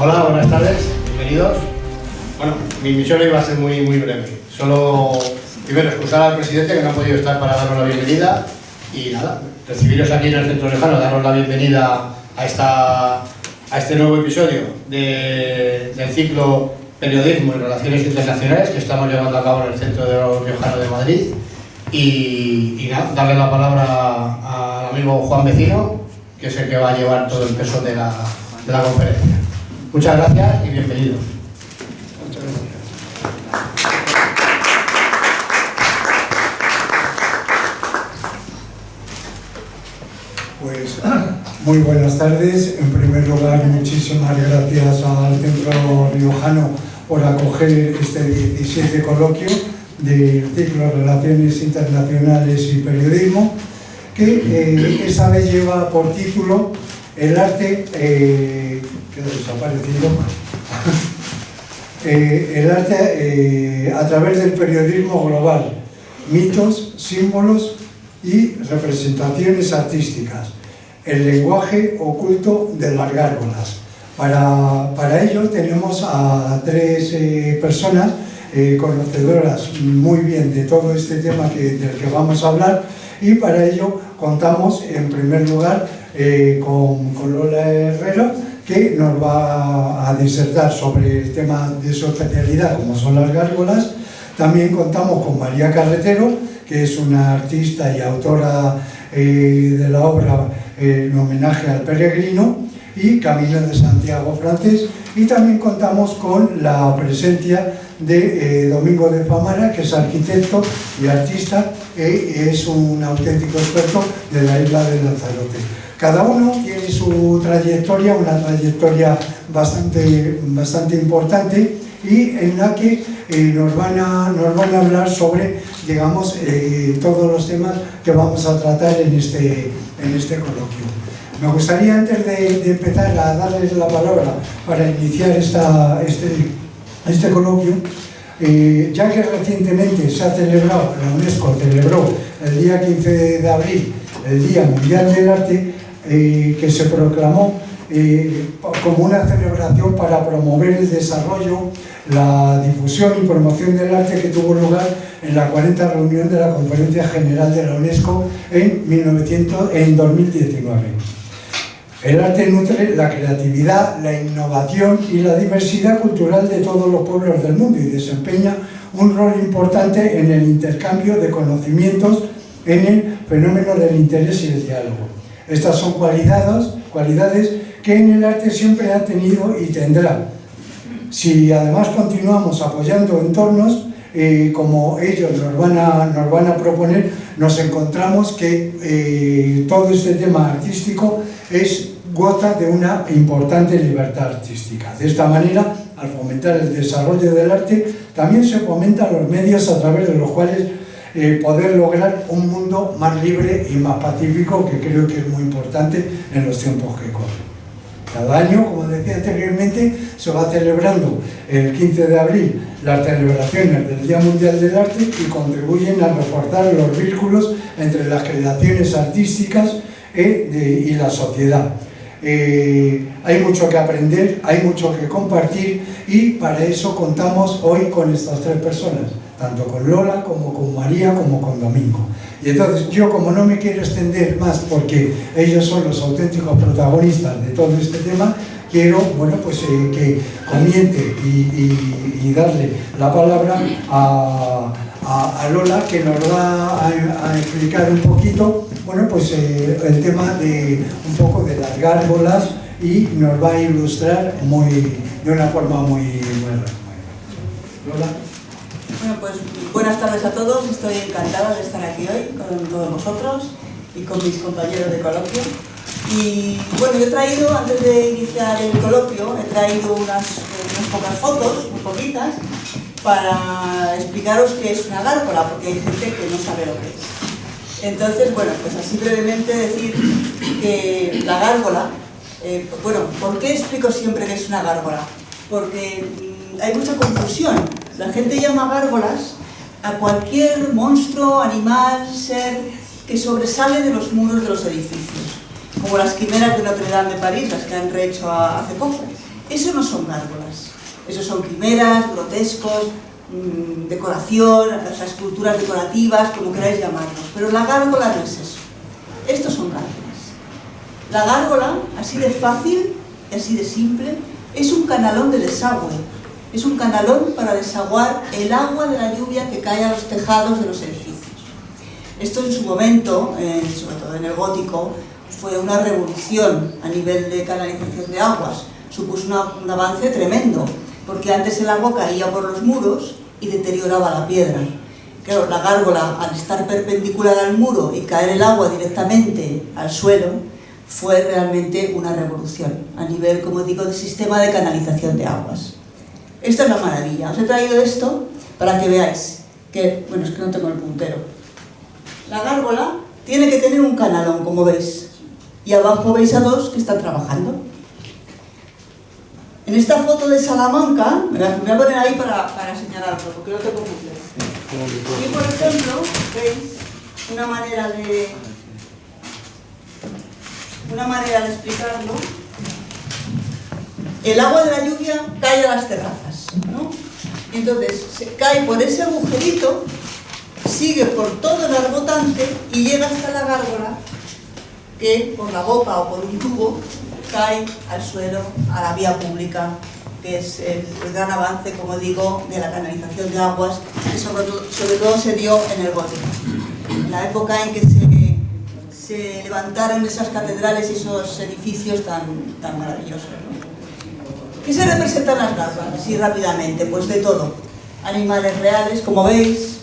Hola, buenas tardes, bienvenidos. Bueno, mi misión iba a ser muy breve. Solo, primero, excusar al presidente que no ha podido estar para darnos la bienvenida y nada, recibiros aquí en el Centro Lejano, daros la bienvenida a este nuevo episodio del ciclo Periodismo y Relaciones Internacionales que estamos llevando a cabo en el Centro Riojano de Madrid. Y nada, darle la palabra al amigo Juan Vecino, que es el que va a llevar todo el peso de la conferencia. Muchas gracias y bienvenido. Muchas gracias. Pues muy buenas tardes. En primer lugar, muchísimas gracias al Centro Riojano por acoger este 17 coloquio del ciclo Relaciones Internacionales y Periodismo, que esta vez lleva por título El arte que ha desaparecido el arte a través del periodismo global, mitos, símbolos y representaciones artísticas, el lenguaje oculto de las gárgolas. Para ello tenemos a tres personas conocedoras muy bien de todo este tema del que vamos a hablar, y para ello contamos en primer lugar con Lola Herrero, que nos va a disertar sobre el tema de su especialidad, como son las gárgolas. También contamos con María Carretero, que es una artista y autora de la obra en homenaje al peregrino y Camino de Santiago francés. Y también contamos con la presencia de Domingo de Famara, que es arquitecto y artista, es un auténtico experto de la isla de Lanzarote. Cada uno tiene su trayectoria, una trayectoria bastante importante, y en la que nos van a hablar sobre, digamos, todos los temas que vamos a tratar en este coloquio. Me gustaría, antes de empezar a darles la palabra para iniciar este coloquio, ya que recientemente se ha celebrado, la UNESCO celebró el día 15 de abril, el Día Mundial del Arte, que se proclamó como una celebración para promover el desarrollo, la difusión y promoción del arte, que tuvo lugar en la 40ª reunión de la Conferencia General de la UNESCO en 2019. El arte nutre la creatividad, la innovación y la diversidad cultural de todos los pueblos del mundo, y desempeña un rol importante en el intercambio de conocimientos, en el fenómeno del interés y el diálogo. Estas son cualidades que en el arte siempre ha tenido y tendrá. Si además continuamos apoyando entornos como ellos nos van a proponer, nos encontramos que todo este tema artístico goza de una importante libertad artística. De esta manera, al fomentar el desarrollo del arte, también se fomentan los medios a través de los cuales poder lograr un mundo más libre y más pacífico, que creo que es muy importante en los tiempos que corren. Cada año, como decía anteriormente, se va celebrando el 15 de abril las celebraciones del Día Mundial del Arte, y contribuyen a reforzar los vínculos entre las creaciones artísticas y la sociedad. Hay mucho que aprender, hay mucho que compartir, y para eso contamos hoy con estas tres personas, tanto con Lola como con María como con Domingo. Y entonces yo, como no me quiero extender más porque ellos son los auténticos protagonistas de todo este tema, quiero que comience y darle la palabra a Lola, que nos va a explicar un poquito el tema de un poco de las gárgolas, y nos va a ilustrar de una forma muy rápida. Lola. Bueno, pues buenas tardes a todos. Estoy encantada de estar aquí hoy con todos vosotros y con mis compañeros de coloquio. Y bueno, yo he traído, antes de iniciar el coloquio, he traído unas pocas fotos, muy poquitas, para explicaros qué es una gárgola, porque hay gente que no sabe lo que es. Entonces, bueno, pues así brevemente decir que la gárgola, ¿por qué explico siempre que es una gárgola? Porque hay mucha confusión. La gente llama gárgolas a cualquier monstruo, animal, ser que sobresale de los muros de los edificios, como las quimeras de Notre Dame de París, las que han rehecho hace poco. Eso no son gárgolas, eso son quimeras, grotescos, decoración, o sea, esculturas decorativas, como queráis llamarlos. Pero la gárgola no es eso. Estos son gárgolas. La gárgola, así de fácil y así de simple, es un canalón de desagüe. Es un canalón para desaguar el agua de la lluvia que cae a los tejados de los edificios. Esto en su momento, sobre todo en el gótico, fue una revolución a nivel de canalización de aguas. Supuso un avance tremendo, porque antes el agua caía por los muros y deterioraba la piedra. Claro, la gárgola, al estar perpendicular al muro y caer el agua directamente al suelo, fue realmente una revolución a nivel, como digo, de sistema de canalización de aguas. Esta es la maravilla. Os he traído esto para que veáis que, bueno, es que no tengo el puntero. La gárgola tiene que tener un canalón, como veis, y abajo veis a dos que están trabajando. En esta foto de Salamanca, me voy a poner ahí para señalarlo, porque no tengo puntero. Y por ejemplo, veis una manera de explicarlo. El agua de la lluvia cae a las terrazas, ¿no? Y entonces se cae por ese agujerito, sigue por todo el arbotante y llega hasta la gárgola, que por la boca o por un tubo cae al suelo, a la vía pública, que es el gran avance, como digo, de la canalización de aguas, que sobre todo se dio en el gótico, en la época en que se levantaron esas catedrales y esos edificios tan maravillosos, ¿no? ¿Qué se representan las gárgolas? Así rápidamente, pues de todo. Animales reales, como veis,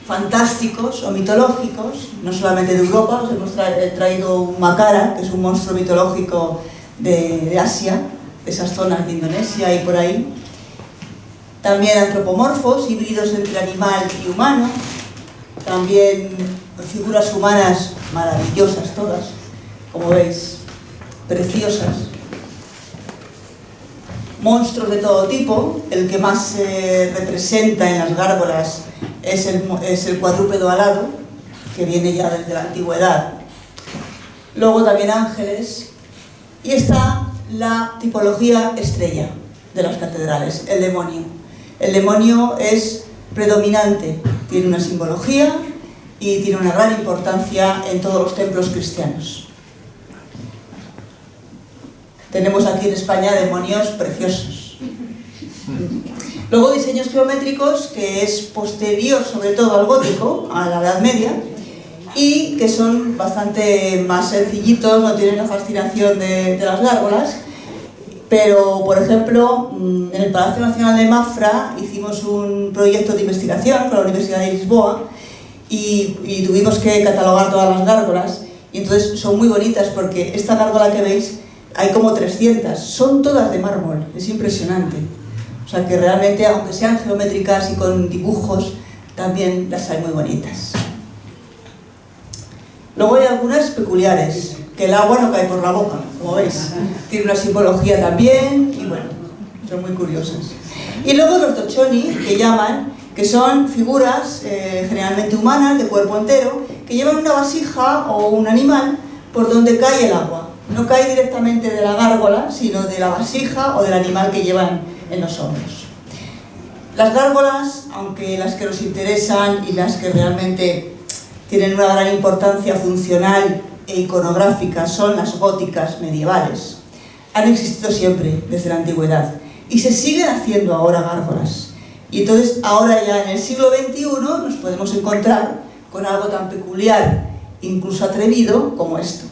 fantásticos o mitológicos, no solamente de Europa. Os hemos traído un macara, que es un monstruo mitológico de Asia, de esas zonas de Indonesia y por ahí. También antropomorfos, híbridos entre animal y humano. También figuras humanas maravillosas todas, como veis, preciosas. Monstruos de todo tipo. El que más se representa en las gárgolas es el cuadrúpedo alado, que viene ya desde la antigüedad. Luego también ángeles. Y está la tipología estrella de las catedrales, el demonio. El demonio es predominante, tiene una simbología y tiene una gran importancia en todos los templos cristianos. Tenemos aquí en España demonios preciosos. Luego diseños geométricos, que es posterior sobre todo al gótico, a la Edad Media, y que son bastante más sencillitos, no tienen la fascinación de las gárgolas. Pero, por ejemplo, en el Palacio Nacional de Mafra hicimos un proyecto de investigación con la Universidad de Lisboa y tuvimos que catalogar todas las gárgolas, y entonces son muy bonitas porque esta gárgola que veis hay como 300, son todas de mármol, es impresionante. O sea que realmente, aunque sean geométricas y con dibujos, también las hay muy bonitas. Luego hay algunas peculiares, que el agua no cae por la boca, como veis. Tiene una simbología también, y bueno, son muy curiosas. Y luego los dochoni, que llaman, que son figuras generalmente humanas, de cuerpo entero, que llevan una vasija o un animal por donde cae el agua. No cae directamente de la gárgola, sino de la vasija o del animal que llevan en los hombros. Las gárgolas, aunque las que nos interesan y las que realmente tienen una gran importancia funcional e iconográfica son las góticas medievales, han existido siempre desde la antigüedad y se siguen haciendo ahora gárgolas. Y entonces ahora ya en el siglo XXI nos podemos encontrar con algo tan peculiar, incluso atrevido, como esto.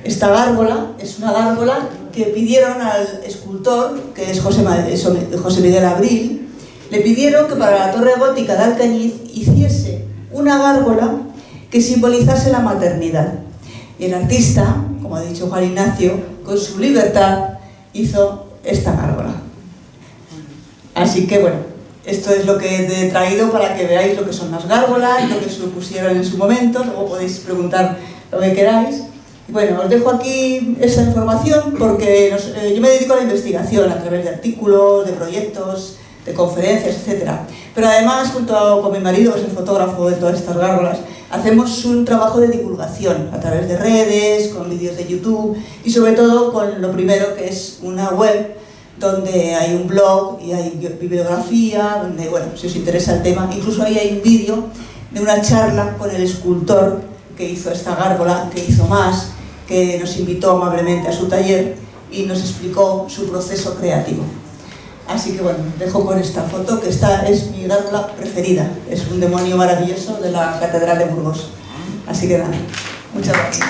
Esta gárgola es una gárgola que pidieron al escultor, que es José Miguel Abril, le pidieron que para la torre gótica de Alcañiz hiciese una gárgola que simbolizase la maternidad. Y el artista, como ha dicho Juan Ignacio, con su libertad hizo esta gárgola. Así que bueno, esto es lo que he traído para que veáis lo que son las gárgolas, lo que supusieron en su momento. Luego podéis preguntar lo que queráis. Bueno, os dejo aquí esa información porque yo me dedico a la investigación a través de artículos, de proyectos, de conferencias, etc. Pero además, junto con mi marido, que es el fotógrafo de todas estas gárgolas, hacemos un trabajo de divulgación a través de redes, con vídeos de YouTube y sobre todo con lo primero, que es una web donde hay un blog y hay bibliografía, donde, bueno, si os interesa el tema, incluso ahí hay un vídeo de una charla con el escultor que hizo esta gárgola, que hizo más, que nos invitó amablemente a su taller y nos explicó su proceso creativo. Así que bueno, dejo con esta foto, que esta es mi gárgola preferida, es un demonio maravilloso de la Catedral de Burgos. Así que nada, muchas gracias.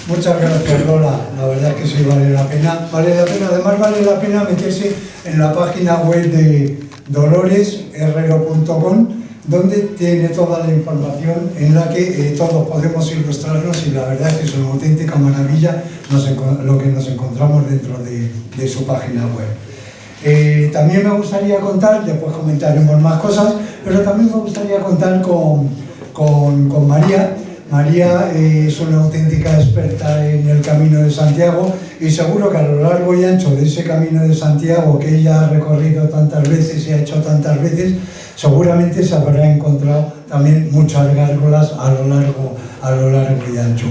Muchas gracias, Lola. La verdad es que sí vale la pena. Vale la pena, además vale la pena meterse en la página web de doloresherrero.com, donde tiene toda la información en la que todos podemos ilustrarnos, y la verdad es que es una auténtica maravilla lo que nos encontramos dentro de su página web. También me gustaría contar, después comentaremos más cosas, pero también me gustaría contar con María. María es una auténtica experta en el Camino de Santiago, y seguro que a lo largo y ancho de ese Camino de Santiago que ella ha recorrido tantas veces y ha hecho tantas veces, seguramente se habrá encontrado también muchas gárgolas a lo largo y ancho.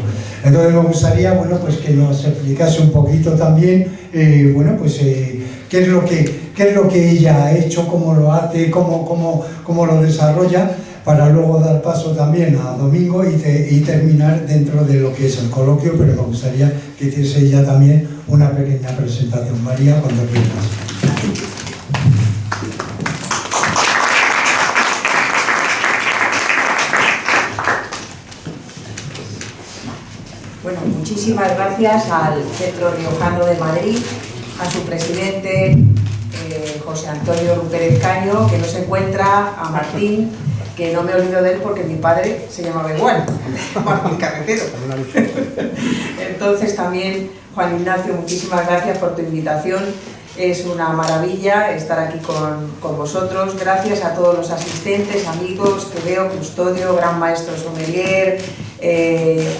Entonces me gustaría, bueno, pues que nos explicase un poquito también, bueno, pues qué es lo que ella ha hecho, cómo lo hace, cómo lo desarrolla, para luego dar paso también a Domingo y terminar dentro de lo que es el coloquio, pero me gustaría que hiciese ella también una pequeña presentación. María, cuando quieras. Bueno, muchísimas gracias al Centro Riojano de Madrid, a su presidente José Antonio Pérez Caño, que no se encuentra, a Martín, que no me olvido de él porque mi padre se llamaba igual, Martín Carretero. Entonces también, Juan Ignacio, muchísimas gracias por tu invitación. Es una maravilla estar aquí con vosotros. Gracias a todos los asistentes, amigos que veo, Custodio, Gran Maestro Sommelier,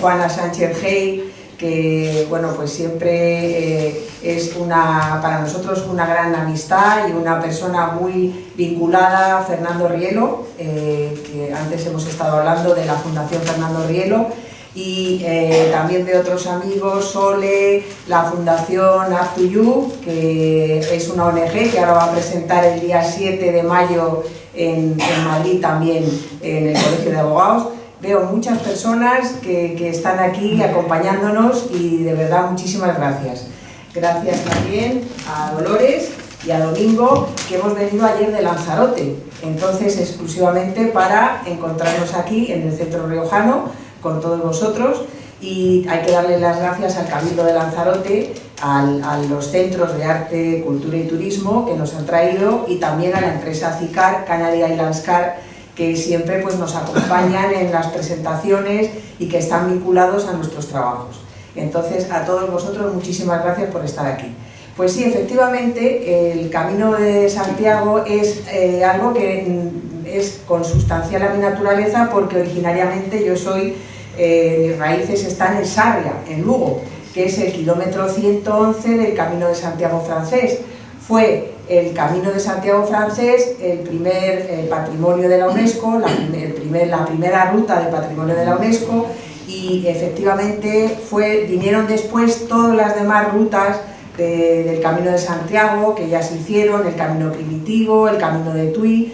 Juana Sánchez Hey, que bueno, pues siempre es para nosotros una gran amistad y una persona muy vinculada, Fernando Rielo, que antes hemos estado hablando de la Fundación Fernando Rielo, y también de otros amigos, Sole, la Fundación Up to You, que es una ONG que ahora va a presentar el día 7 de mayo en Madrid, también en el Colegio de Abogados. Veo muchas personas que están aquí acompañándonos y de verdad muchísimas gracias. Gracias también a Dolores y a Domingo, que hemos venido ayer de Lanzarote, entonces exclusivamente para encontrarnos aquí en el Centro Riojano con todos vosotros, y hay que darle las gracias al Cabildo de Lanzarote, a los centros de arte, cultura y turismo que nos han traído, y también a la empresa CICAR, Canary Islands Car, que siempre pues, nos acompañan en las presentaciones y que están vinculados a nuestros trabajos. Entonces, a todos vosotros, muchísimas gracias por estar aquí. Pues sí, efectivamente, el Camino de Santiago es algo que es consustancial a mi naturaleza, porque originariamente yo soy, mis raíces están en Sarria, en Lugo, que es el kilómetro 111 del Camino de Santiago francés. Fue el Camino de Santiago francés el primer patrimonio de la UNESCO, la primera ruta del patrimonio de la UNESCO, y efectivamente vinieron después todas las demás rutas del Camino de Santiago que ya se hicieron, el Camino Primitivo, el Camino de Tui.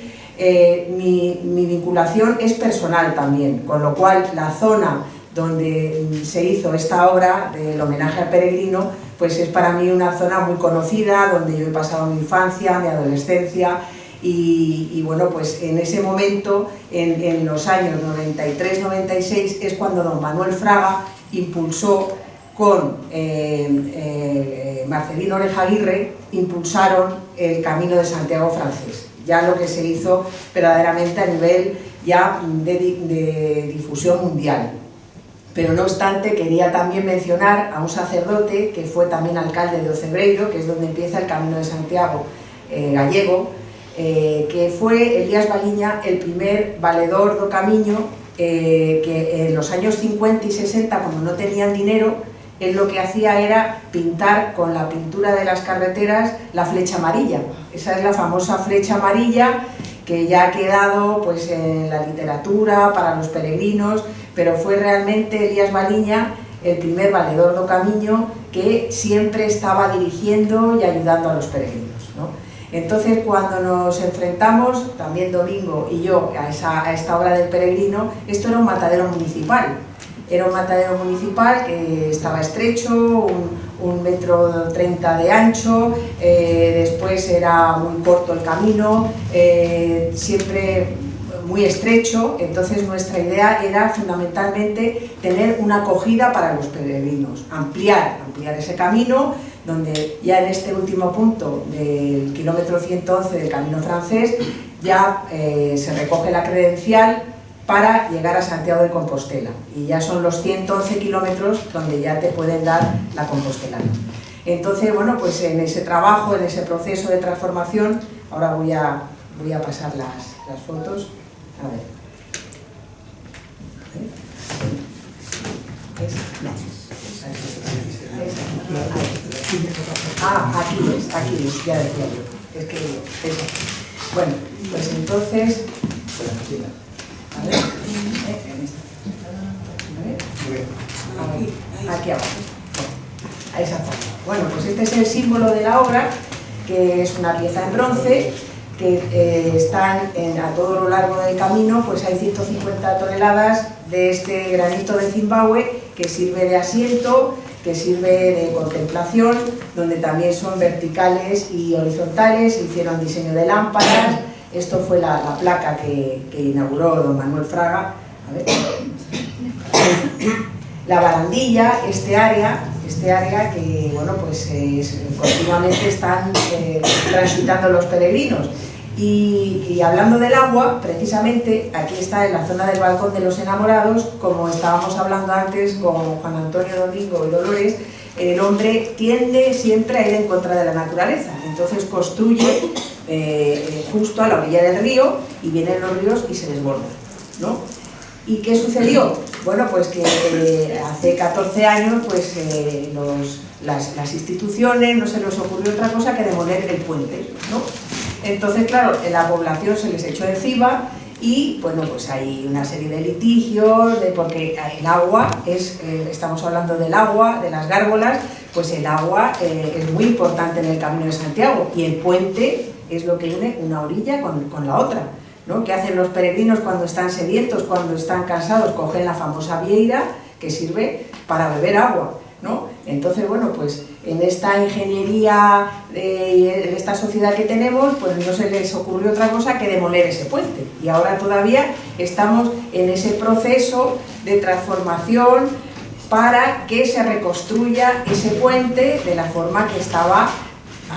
Mi vinculación es personal también, con lo cual la zona donde se hizo esta obra del homenaje al peregrino, pues es para mí una zona muy conocida, donde yo he pasado mi infancia, mi adolescencia, y bueno, pues en ese momento, en los años 93-96, es cuando don Manuel Fraga impulsó con Marcelino Orejaguirre, impulsaron el Camino de Santiago francés, ya lo que se hizo verdaderamente a nivel ya de difusión mundial. Pero no obstante, quería también mencionar a un sacerdote que fue también alcalde de Ocebreiro, que es donde empieza el Camino de Santiago gallego, que fue Elías Baliña, el primer valedor do camiño, que en los años 50 y 60, cuando no tenían dinero, él lo que hacía era pintar con la pintura de las carreteras la flecha amarilla. Esa es la famosa flecha amarilla que ya ha quedado pues, en la literatura para los peregrinos, pero fue realmente Elías Baliña el primer valedor do Camiño que siempre estaba dirigiendo y ayudando a los peregrinos, ¿no? Entonces, cuando nos enfrentamos, también Domingo y yo, a esta obra del peregrino, esto era un matadero municipal. Era un matadero municipal que estaba estrecho, 1,30 metros de ancho, después era muy corto el camino, siempre muy estrecho. Entonces nuestra idea era fundamentalmente tener una acogida para los peregrinos, ampliar ese camino, donde ya en este último punto del kilómetro 111 del camino francés ya se recoge la credencial para llegar a Santiago de Compostela, y ya son los 111 kilómetros donde ya te pueden dar la compostelana. Entonces, bueno, pues en ese trabajo, en ese proceso de transformación, ahora voy a pasar las fotos. A ver. Aquí ves, ya decía yo. Es que eso. Bueno, pues entonces. A ver. Aquí abajo. A esa forma. Bueno, pues este es el símbolo de la obra, que es una pieza en bronce, que están a todo lo largo del camino, pues hay 150 toneladas de este granito de Zimbabue que sirve de asiento, que sirve de contemplación, donde también son verticales y horizontales, se hicieron diseño de lámparas. Esto fue la placa que inauguró don Manuel Fraga. A ver. La barandilla, este área que, bueno, pues continuamente están transitando los peregrinos. Y hablando del agua, precisamente, aquí está en la zona del balcón de los enamorados, como estábamos hablando antes con Juan Antonio, Domingo y Dolores, el hombre tiende siempre a ir en contra de la naturaleza, entonces construye justo a la orilla del río, y vienen los ríos y se desbordan, ¿no? ¿Y qué sucedió? Bueno, pues que hace 14 años pues, las instituciones no se les ocurrió otra cosa que demoler el puente, ¿no? Entonces, claro, la población se les echó encima y, bueno, pues hay una serie de litigios, porque el agua, estamos hablando del agua, de las gárgolas, pues el agua es muy importante en el Camino de Santiago, y el puente es lo que une una orilla con la otra, ¿no? ¿Qué hacen los peregrinos cuando están sedientos, cuando están cansados? Cogen la famosa vieira, que sirve para beber agua, ¿no? Entonces, bueno, pues en esta ingeniería, en esta sociedad que tenemos, pues no se les ocurrió otra cosa que demoler ese puente. Y ahora todavía estamos en ese proceso de transformación para que se reconstruya ese puente de la forma que estaba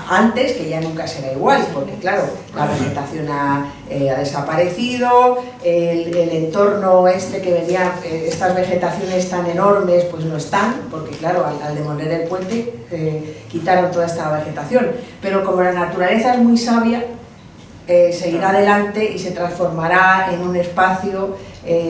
antes, que ya nunca será igual, porque claro, la vegetación ha desaparecido, el entorno que venía, estas vegetaciones tan enormes, pues no están, porque claro, al demoler el puente quitaron toda esta vegetación, pero como la naturaleza es muy sabia, seguirá adelante y se transformará en un espacio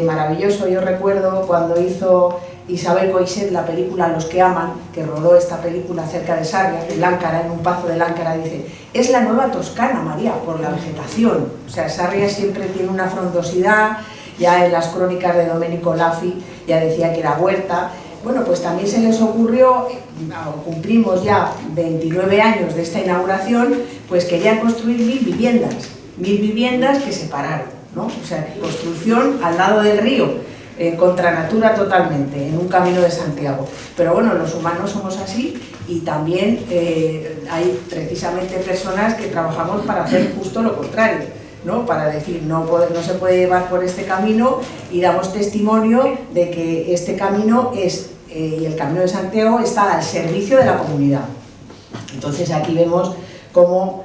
maravilloso. Yo recuerdo cuando hizo Isabel Coixet la película Los que aman, que rodó esta película cerca de Sarria, en Láncara, en un pazo de Láncara, dice: es la nueva Toscana, María, por la vegetación. O sea, Sarria siempre tiene una frondosidad, ya en las crónicas de Domenico Lafi ya decía que era huerta. Bueno, pues también se les ocurrió, cumplimos ya 29 años de esta inauguración, pues querían construir 1000 viviendas que se pararon, ¿no? O sea, construcción al lado del río, contra natura totalmente, en un Camino de Santiago. Pero bueno, los humanos somos así, y también hay precisamente personas que trabajamos para hacer justo lo contrario, ¿no? Para decir, no se puede llevar por este camino, y damos testimonio de que este camino y el Camino de Santiago está al servicio de la comunidad. Entonces aquí vemos cómo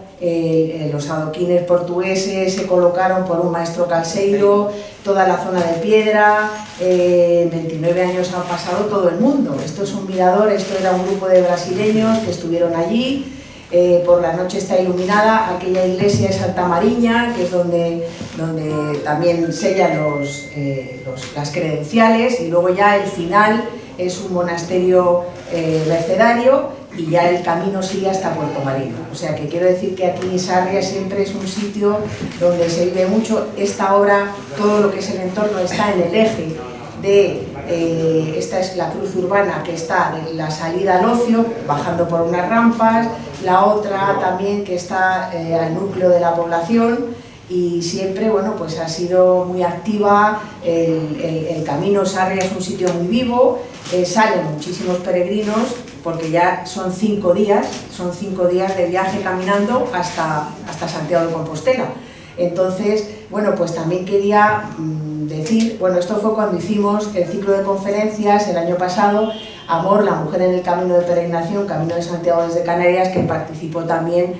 los adoquines portugueses se colocaron por un maestro calceiro, toda la zona de piedra, 29 años ha pasado todo el mundo. Esto es un mirador, esto era un grupo de brasileños que estuvieron allí, por la noche está iluminada aquella iglesia de Santa Mariña, que es donde también sellan las credenciales, y luego ya el final es un monasterio Mercedario, y ya el camino sigue hasta Puerto Marino. O sea que quiero decir que aquí Sarria siempre es un sitio donde se vive mucho. Esta obra, todo lo que es el entorno está en el eje de, esta es la cruz urbana que está de la salida al ocio, bajando por unas rampas, la otra también que está al núcleo de la población, y siempre, bueno, pues ha sido muy activa. El camino Sarria es un sitio muy vivo, salen muchísimos peregrinos, porque ya son 5 días de viaje caminando hasta Santiago de Compostela. Entonces, bueno, pues también quería decir, bueno, esto fue cuando hicimos el ciclo de conferencias el año pasado, Amor, la mujer en el camino de peregrinación, Camino de Santiago desde Canarias, que participó también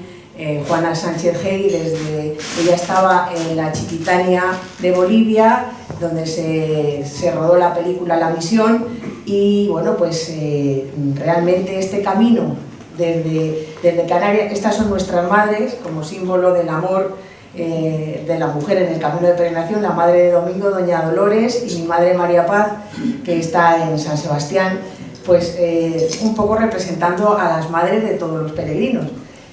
Juana Sánchez Hey, ella estaba en la Chiquitania de Bolivia, donde se rodó la película La Misión, y bueno, pues realmente este camino desde Canarias, estas son nuestras madres, como símbolo del amor de la mujer en el camino de peregrinación, la madre de Domingo, doña Dolores, y mi madre María Paz, que está en San Sebastián, pues un poco representando a las madres de todos los peregrinos.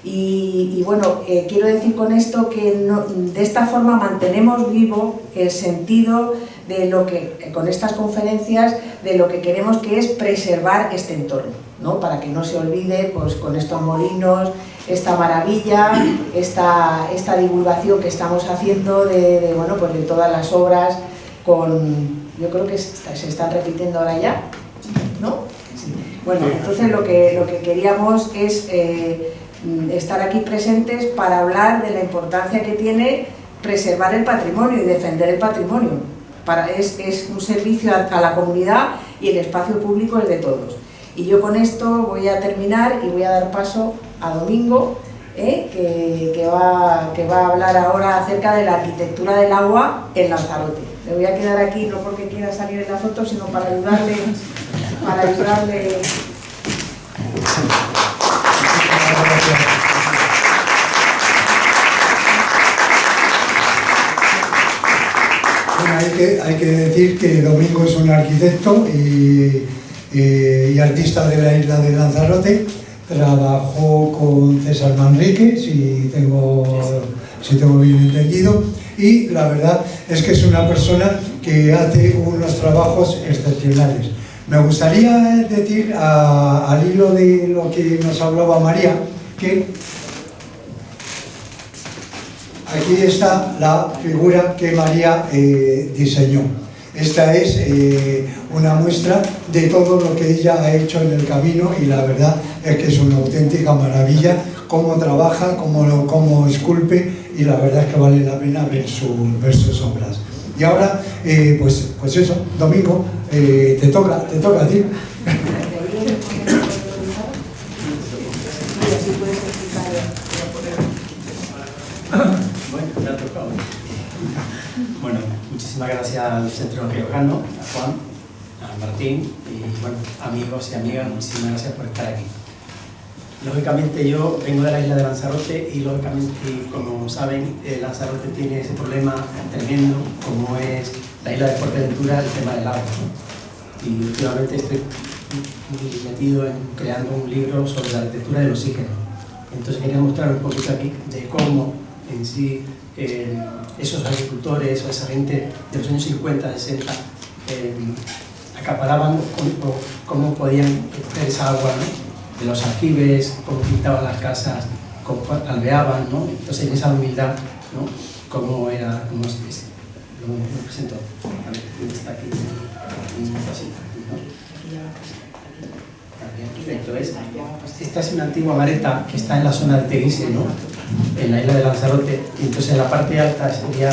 Y bueno, quiero decir con esto que de esta forma mantenemos vivo el sentido de lo que, con estas conferencias, de lo que queremos, que es preservar este entorno, ¿no? Para que no se olvide, pues con estos molinos, esta maravilla, esta divulgación que estamos haciendo bueno, pues de todas las obras, yo creo que se están repitiendo ahora ya, ¿no? Sí. Bueno, entonces lo que queríamos es estar aquí presentes para hablar de la importancia que tiene preservar el patrimonio y defender el patrimonio. Es un servicio a la comunidad, y el espacio público es de todos. Y yo con esto voy a terminar y voy a dar paso a Domingo, que va a hablar ahora acerca de la arquitectura del agua en Lanzarote. Me voy a quedar aquí no porque quiera salir en la foto, sino para ayudarle. Bueno, hay que decir que Domingo es un arquitecto y artista de la isla de Lanzarote. Trabajó con César Manrique, si tengo bien entendido, y la verdad es que es una persona que hace unos trabajos excepcionales. Me gustaría decir, al hilo de lo que nos hablaba María, que aquí está la figura que María diseñó. Esta es una muestra de todo lo que ella ha hecho en el camino, y la verdad es que es una auténtica maravilla cómo trabaja, cómo esculpe, y la verdad es que vale la pena ver sus obras. Y ahora, pues eso, Domingo, te toca a ti. Bueno, me ha tocado. Bueno, muchísimas gracias al Centro Riojano, a Juan, a Martín, y bueno, amigos y amigas, muchísimas gracias por estar aquí. Lógicamente yo vengo de la isla de Lanzarote y lógicamente, como saben, Lanzarote tiene ese problema tremendo como es la isla de Fuerteventura, el tema del agua, ¿no? Y últimamente estoy muy metido en creando un libro sobre la arquitectura del oxígeno. Entonces quería mostrar un poquito aquí de cómo en sí esos agricultores o esa gente de los años 50, 60 acaparaban cómo podían coger esa agua, ¿no? De los aljibes, cómo pintaban las casas, cómo alveaban, ¿no? Entonces en esa humildad, ¿no? Cómo era, cómo es, lo presento. A ver, está aquí, perfecto, ¿ves? Esta es una antigua mareta que está en la zona de Teguise, ¿no? En la isla de Lanzarote, y entonces en la parte alta sería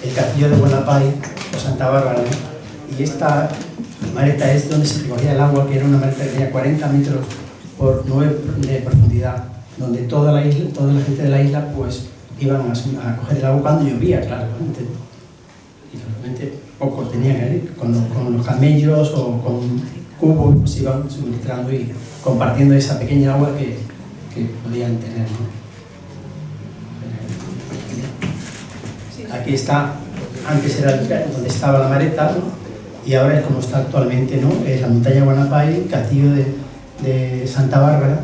el castillo de Buenapay o Santa Bárbara, ¿no? Y esta mareta es donde se recogía el agua, que era una mareta que tenía 40 metros por 9 de profundidad, donde toda la gente de la isla pues iban a coger el agua cuando llovía, claramente. Y realmente pocos tenían que ir, con los camellos o con cubos pues iban suministrando y compartiendo esa pequeña agua que podían tener, ¿no? Aquí está, antes era donde estaba la mareta, ¿no? Y ahora es como está actualmente, ¿no? Es la montaña Guanapay, castillo de de Santa Bárbara,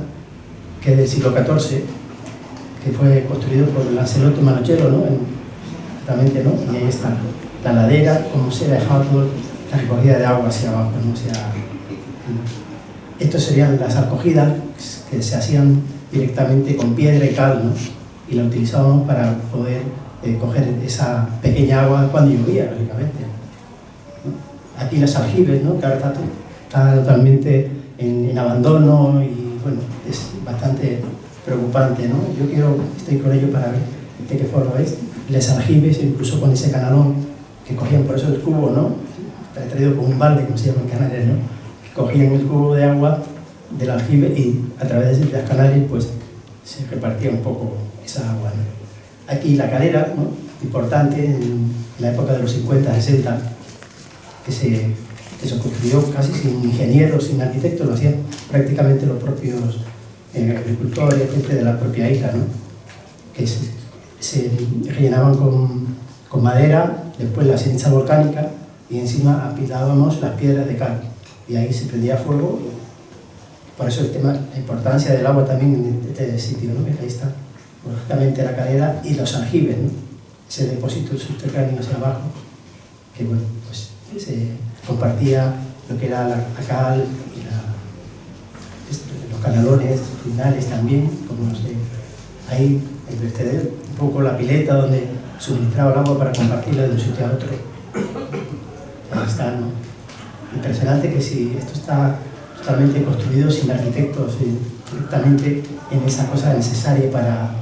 que es del siglo XIV, que fue construido por Lancelot Manochero, ¿no? Exactamente, ¿no? Y ahí está la ladera, cómo se ha dejado toda la recogida de agua hacia abajo, ¿no? Estos serían las acogidas que se hacían directamente con piedra y cal, ¿no? Y la utilizábamos para poder coger esa pequeña agua cuando llovía, lógicamente, ¿no? Aquí las aljibes, ¿no? Que ahora está totalmente en abandono y bueno, es bastante preocupante, ¿no? Estoy con ello para ver de qué forma es. Les aljibes, incluso con ese canalón que cogían, por eso el cubo, ¿no? Está traído con un balde, como se llama en Canarias, ¿no? Que cogían el cubo de agua del aljibe y a través de las canarias pues se repartía un poco esa agua, ¿no? Aquí la calera, ¿no? Importante en la época de los 50, 60, que se construyó casi sin ingenieros, sin arquitectos, lo hacían prácticamente los propios agricultores, gente de la propia isla, ¿no? Que se rellenaban con madera, después la ceniza volcánica y encima apilábamos las piedras de cal y ahí se prendía fuego. Por eso la importancia del agua también en este sitio, ¿no? Ahí está, lógicamente la calera y los aljibes, ¿no? Ese depósito subterráneo hacia abajo, que bueno, pues se compartía lo que era la cal y los canalones finales también, como ahí el vertedero, un poco la pileta donde suministraba el agua para compartirla de un sitio a otro. Ahí está, ¿no? Impresionante que si esto está totalmente construido sin arquitectos, directamente en esa cosa necesaria para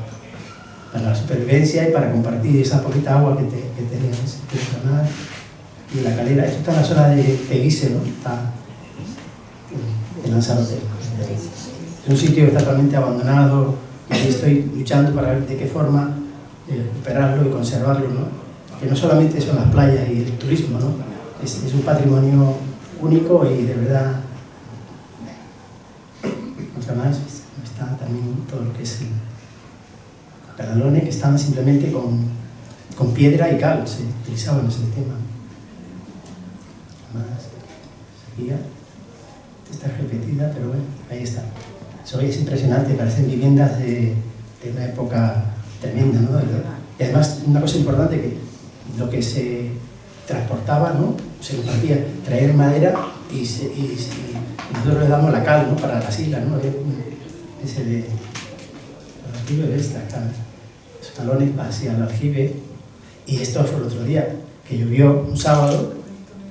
la supervivencia y para compartir esa poquita agua que teníamos. Y la calera, esto está en la zona de Teguise, ¿no? Está en Lanzarote. Es un sitio totalmente abandonado y ahí estoy luchando para ver de qué forma recuperarlo y conservarlo, ¿no? Que no solamente son las playas y el turismo, ¿no? Es un patrimonio único y de verdad. Además está también todo lo que es los canalones que estaban simplemente con piedra y cal, se utilizaban en ese tema. Además, seguía, está repetida, pero bueno, ahí está. Eso es impresionante, parecen viviendas de una época tremenda, ¿no? Y además, una cosa importante, que lo que se transportaba, ¿no? Se compartía, traer madera y nosotros le damos la cal, ¿no? Para las islas, ¿no? Ese de aljibe de esta, acá. Los talones hacia el aljibe. Y esto fue el otro día, que llovió un sábado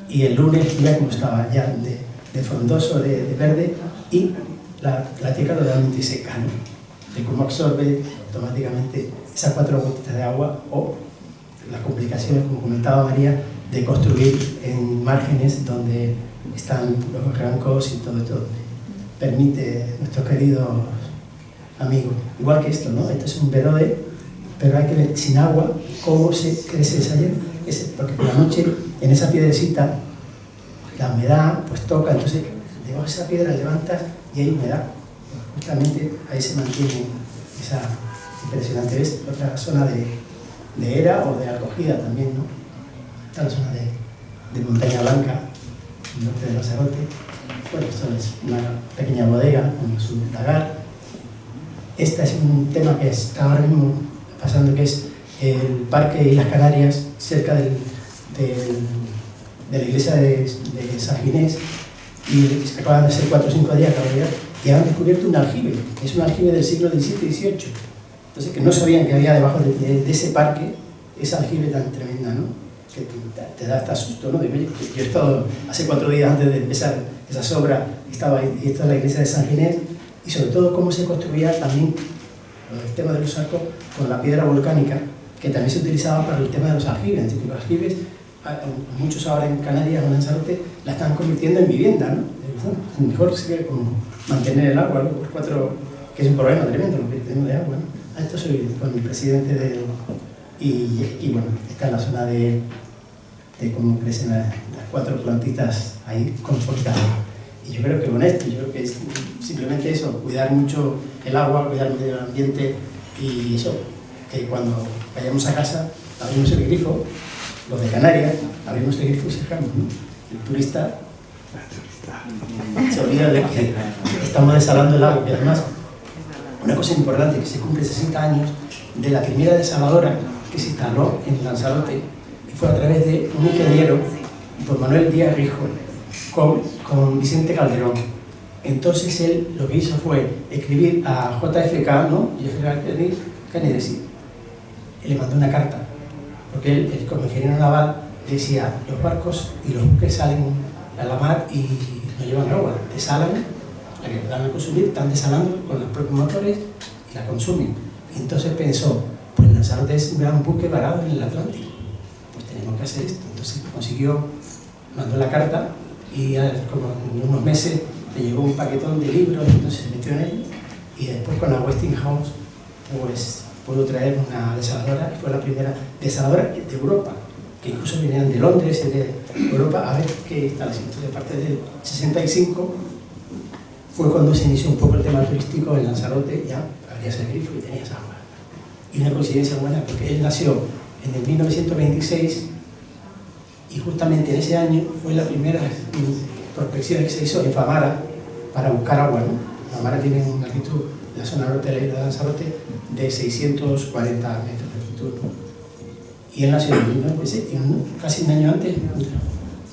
y el lunes ya como estaba ya de frondoso, de verde, y la tierra totalmente seca, ¿no? De cómo absorbe automáticamente esas 4 gotitas de agua o las complicaciones, como comentaba María, de construir en márgenes donde están los barrancos y todo esto permite nuestros queridos amigos. Igual que esto, ¿no? Esto es un verode, pero hay que ver sin agua cómo se crece esa hierba. Porque por la noche en esa piedrecita la humedad pues toca, entonces debajo de esa piedra levantas y hay humedad. Justamente ahí se mantiene esa impresionante, ¿ves? Otra zona de era o de acogida también, ¿no? Está la zona de Montaña Blanca, el norte de Lanzarote. Bueno, esto es una pequeña bodega con su lagar. Este es un tema que está ahora mismo pasando, que es el Parque Islas Canarias, cerca de la iglesia de San Ginés, y se acaban de hacer 4 o 5 días y han descubierto un aljibe. Es un aljibe del siglo XVII y XVIII. Entonces, que no sabían que había debajo de ese parque esa aljibe tan tremenda, ¿no? Que te da hasta susto, ¿no? Yo he estado hace 4 días antes de empezar esas obras, estaba ahí, y esta es la iglesia de San Ginés, y sobre todo cómo se construía también el tema de los arcos con la piedra volcánica, que también se utilizaba para el tema de los aljibes. Los aljibes, muchos ahora en Canarias o en Lanzarote, la están convirtiendo en vivienda, ¿no? Mejor sería como mantener el agua, ¿no? Por 4, que es un problema tremendo, lo que tenemos de agua, ¿no? Esto soy con el presidente del... Y bueno, está en la zona de cómo crecen las 4 plantitas ahí con poquita agua. Y yo creo que con esto, yo creo que es simplemente eso, cuidar mucho el agua, cuidar el medio ambiente y eso, que cuando vayamos a casa abrimos el grifo, los de Canarias, abrimos el grifo y cerramos, ¿no? El turista Se olvida de que estamos desalando el agua. Y además, una cosa importante, que se cumple 60 años de la primera desaladora que se instaló en Lanzarote, y fue a través de un ingeniero, don Manuel Díaz Rijo, con Vicente Calderón. Entonces él lo que hizo fue escribir a JFK, ¿no? Kennedy, y le mandó una carta, porque él como ingeniero naval decía: los barcos y los buques salen a la mar y no llevan agua, desalan, la que van a consumir, están desalando con los propios motores y la consumen. Y entonces pensó, pues Lanzarote es un gran buque varado en el Atlántico, pues tenemos que hacer esto. Entonces consiguió, mandó la carta y como en unos meses le llegó un paquetón de libros, entonces se metió en él, y después con la Westinghouse pues pudo traer una desaladora, que fue la primera desaladora de Europa, que incluso venían de Londres y de Europa a ver qué instalación. Entonces, a partir del 65 fue cuando se inició un poco el tema turístico en Lanzarote, ya abrías el grifo y tenías agua. Y una coincidencia buena, porque él nació en el 1926 y justamente en ese año fue la primera prospección que se hizo en Famara para buscar agua, ¿no? Famara tiene una altitud, la zona norte de la isla de Lanzarote, de 640 metros de altitud. Y él nació en 1926, casi un año antes,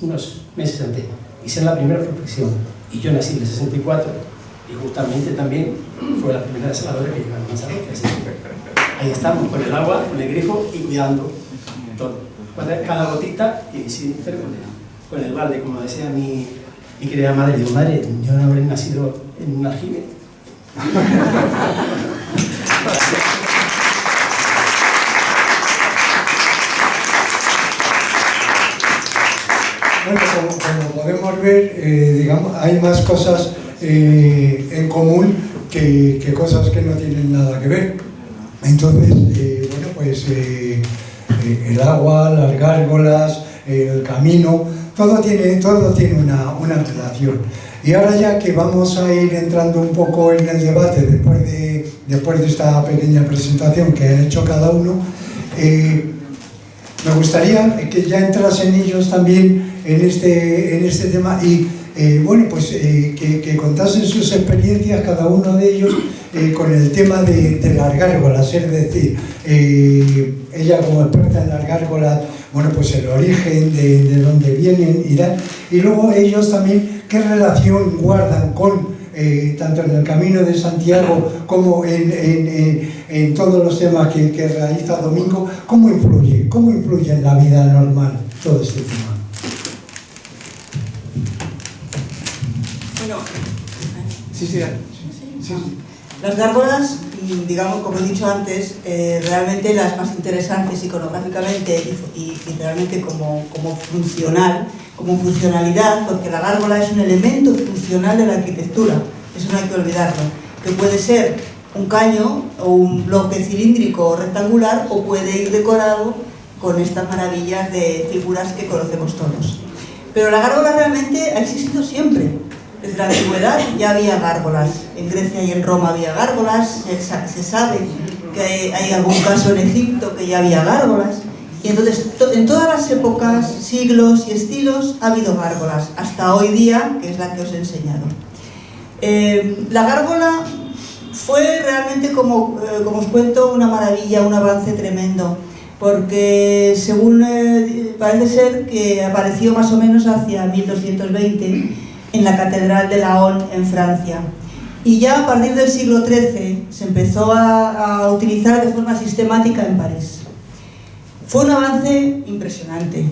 unos meses antes. Hicieron la primera prospección. Y yo nací en el 64, y justamente también fue la primera desaladora que llegó a Lanzarote. Así que ahí estamos, con el agua, con el grifo y cuidando todo. Cada gotita y siempre con el balde, como decía mi querida madre. Digo, madre, yo no habré nacido en un aljibe. Bueno, como podemos ver, digamos, hay más cosas en común que cosas que no tienen nada que ver. Entonces, bueno, pues el agua, las gárgolas, el camino, todo tiene una relación. Y ahora ya que vamos a ir entrando un poco en el debate después de esta pequeña presentación que ha hecho cada uno, me gustaría que ya entrasen ellos también en este tema y bueno, pues que contasen sus experiencias cada uno de ellos con el tema de las gárgolas, es decir, ella como experta en las gárgolas, bueno, pues el origen, de dónde vienen y tal, y luego ellos también qué relación guardan con tanto en el Camino de Santiago como en todos los temas que realiza Domingo, cómo influye en la vida normal todo este tema. Bueno, Sí. las gárgolas, digamos, como he dicho antes, realmente las más interesantes iconográficamente y realmente como funcionalidad, porque la gárgola es un elemento funcional de la arquitectura, eso no hay que olvidarlo, que puede ser un caño o un bloque cilíndrico o rectangular, o puede ir decorado con estas maravillas de figuras que conocemos todos. Pero la gárgola realmente ha existido siempre. Desde la antigüedad ya había gárgolas. En Grecia y en Roma había gárgolas. Se sabe que hay algún caso en Egipto que ya había gárgolas. Y entonces, en todas las épocas, siglos y estilos, ha habido gárgolas. Hasta hoy día, que es la que os he enseñado. La gárgola fue realmente, como os cuento, una maravilla, un avance tremendo. Porque según parece ser que apareció más o menos hacia 1220 en la Catedral de Laon en Francia, y ya a partir del siglo XIII se empezó a utilizar de forma sistemática en París. Fue un avance impresionante,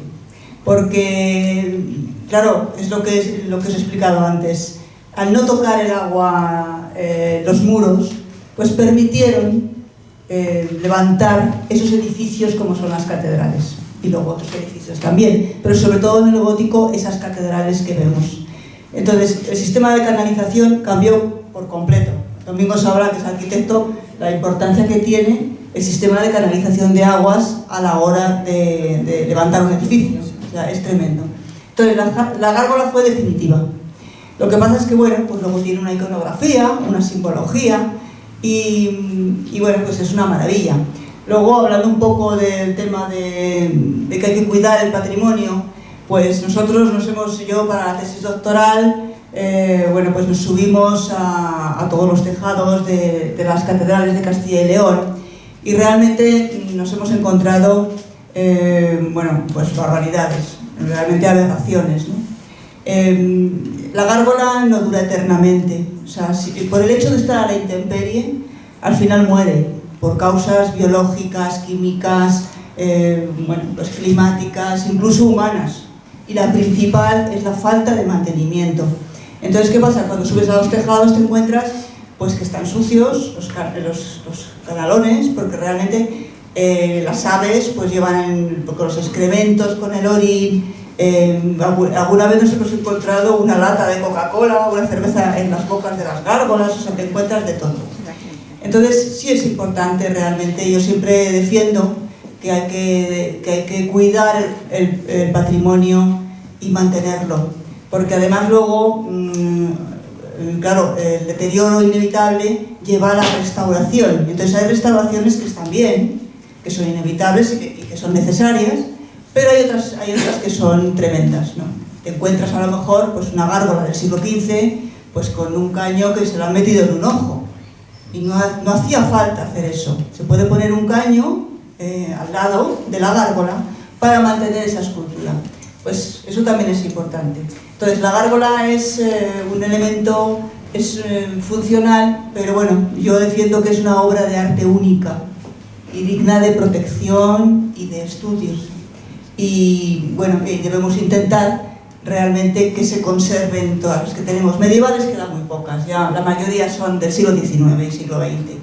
porque, claro, es lo que os he explicado antes, al no tocar el agua los muros, pues permitieron levantar esos edificios como son las catedrales, y luego otros edificios también, pero sobre todo en el gótico esas catedrales que vemos. Entonces el sistema de canalización cambió por completo. Domingo sabrá, que es arquitecto, la importancia que tiene el sistema de canalización de aguas a la hora de levantar un edificio. O sea, es tremendo. Entonces la gárgola fue definitiva. Lo que pasa es que, bueno, pues luego tiene una iconografía, una simbología, y bueno, pues es una maravilla. Luego, hablando un poco del tema de que hay que cuidar el patrimonio, pues nosotros yo para la tesis doctoral bueno, pues nos subimos a todos los tejados de las catedrales de Castilla y León y realmente nos hemos encontrado, bueno, pues barbaridades, realmente aberraciones, ¿no? La gárgola no dura eternamente, o sea, por el hecho de estar a la intemperie, al final muere por causas biológicas, químicas, bueno, pues climáticas, incluso humanas. Y la principal es la falta de mantenimiento. Entonces, ¿qué pasa? Cuando subes a los tejados te encuentras pues que están sucios los canalones, porque realmente las aves pues llevan con los excrementos, con el orín. Alguna vez nos hemos encontrado una lata de Coca-Cola o una cerveza en las bocas de las gárgolas, o sea, te encuentras de todo. Entonces, sí es importante realmente, yo siempre defiendo que hay que cuidar el patrimonio y mantenerlo, porque además luego, claro, el deterioro inevitable lleva a la restauración. Entonces hay restauraciones que están bien, que son inevitables y que son necesarias, pero hay otras que son tremendas, ¿no? Te encuentras a lo mejor pues una gárgola del siglo XV pues con un caño que se lo han metido en un ojo y no hacía falta hacer eso. Se puede poner un caño al lado de la gárgola para mantener esa escultura. Pues eso también es importante. Entonces la gárgola es un elemento funcional, pero bueno, yo defiendo que es una obra de arte única y digna de protección y de estudios. Y bueno, debemos intentar realmente que se conserven todas las que tenemos. Medievales quedan muy pocas, ya la mayoría son del siglo XIX y siglo XX,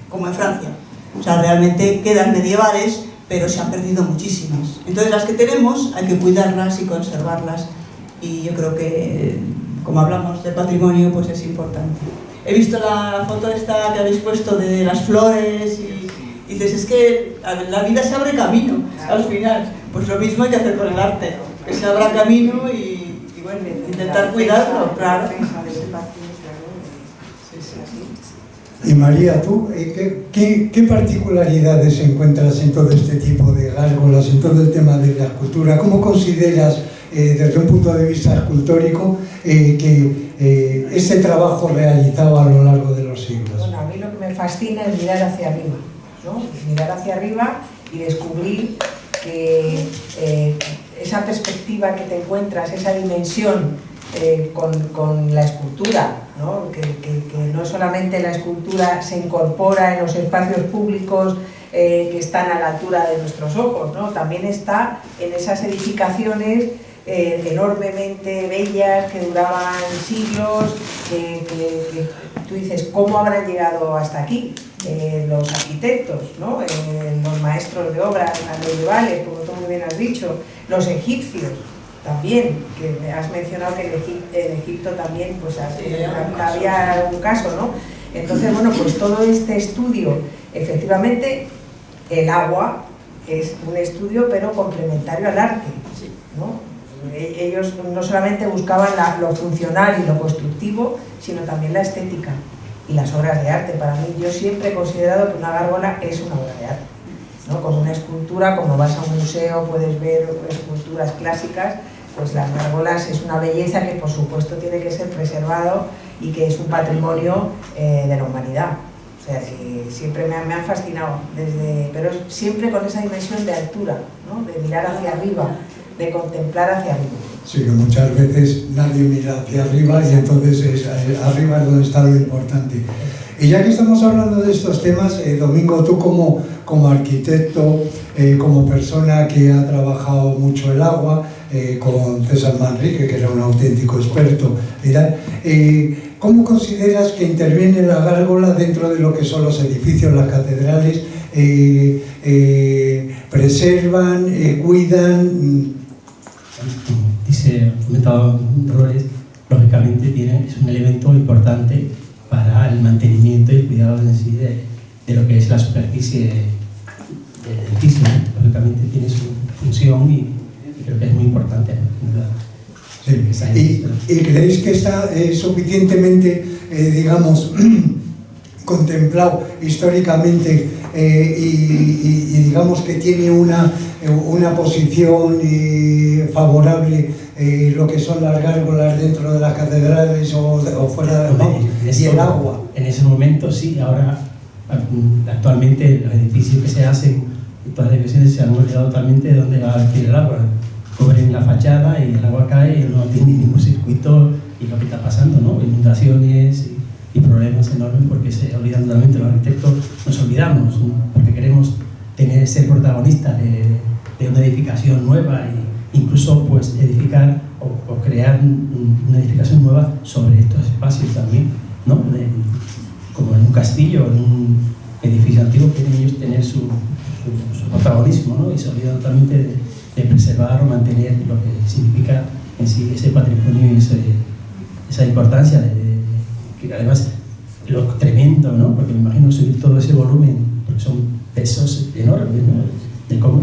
como en Francia. O sea, realmente quedan medievales, pero se han perdido muchísimas. Entonces las que tenemos hay que cuidarlas y conservarlas, y yo creo que, como hablamos de patrimonio, pues es importante. He visto la foto esta que habéis puesto de las flores y dices, es que la vida se abre camino al final. Pues lo mismo hay que hacer con el arte, que se abra camino y bueno, intentar cuidarlo, claro. Y María, ¿tú qué particularidades encuentras en todo este tipo de gárgolas, en todo el tema de la escultura? ¿Cómo consideras, desde un punto de vista escultórico, que este trabajo realizado a lo largo de los siglos? Bueno, a mí lo que me fascina es mirar hacia arriba, ¿no? Mirar hacia arriba y descubrir que esa perspectiva que te encuentras, esa dimensión con la escultura, ¿no? Que no solamente la escultura se incorpora en los espacios públicos que están a la altura de nuestros ojos, ¿no? También está en esas edificaciones enormemente bellas que duraban siglos, que tú dices, ¿cómo habrán llegado hasta aquí? Los arquitectos, ¿no? Los maestros de obras medievales, como tú muy bien has dicho, los egipcios también, que has mencionado que en Egipto también pues, había algún caso, ¿no? Entonces, bueno, pues todo este estudio, efectivamente, el agua es un estudio pero complementario al arte, ¿no? Ellos no solamente buscaban lo funcional y lo constructivo, sino también la estética y las obras de arte. Para mí, yo siempre he considerado que una gárgola es una obra de arte, ¿no? Con una escultura, como vas a un museo, puedes ver esculturas clásicas, pues las gárgolas es una belleza que por supuesto tiene que ser preservado y que es un patrimonio de la humanidad. O sea, que siempre me han fascinado, pero siempre con esa dimensión de altura, ¿no? De mirar hacia arriba, de contemplar hacia arriba. Sí, que muchas veces nadie mira hacia arriba y entonces arriba es donde está lo importante. Y ya que estamos hablando de estos temas, Domingo, tú como arquitecto, como persona que ha trabajado mucho el agua, con César Manrique, que era un auténtico experto, ¿cómo consideras que interviene la gárgola dentro de lo que son los edificios, las catedrales? ¿Preservan, cuidan? Dice, comentado Dolores, lógicamente es un elemento importante para el mantenimiento y el cuidado en sí de lo que es la superficie del edificio. Lógicamente tiene su función y creo que es muy importante, ¿verdad? Sí. ¿Y creéis que está suficientemente, digamos, contemplado históricamente y digamos que tiene una posición favorable lo que son las gárgolas dentro de las catedrales o fuera de y el agua. En ese momento sí, ahora actualmente los edificios que se hacen, todas las edificaciones se han olvidado totalmente de dónde va a vertir el agua. Cubren la fachada y el agua cae y no tiene ningún circuito, y lo que está pasando, ¿no? Inundaciones y problemas enormes porque se olvidan totalmente. Los arquitectos nos olvidamos, ¿no? Porque queremos ser protagonistas de una edificación nueva e incluso pues edificar o crear una edificación nueva sobre estos espacios también, ¿no? Como en un castillo, en un edificio antiguo, quieren ellos tener su protagonismo, ¿no? Y se olvidan totalmente de preservar o mantener lo que significa en sí ese patrimonio y esa importancia que además lo tremendo, ¿no? Porque me imagino subir todo ese volumen, porque son pesos enormes, ¿no?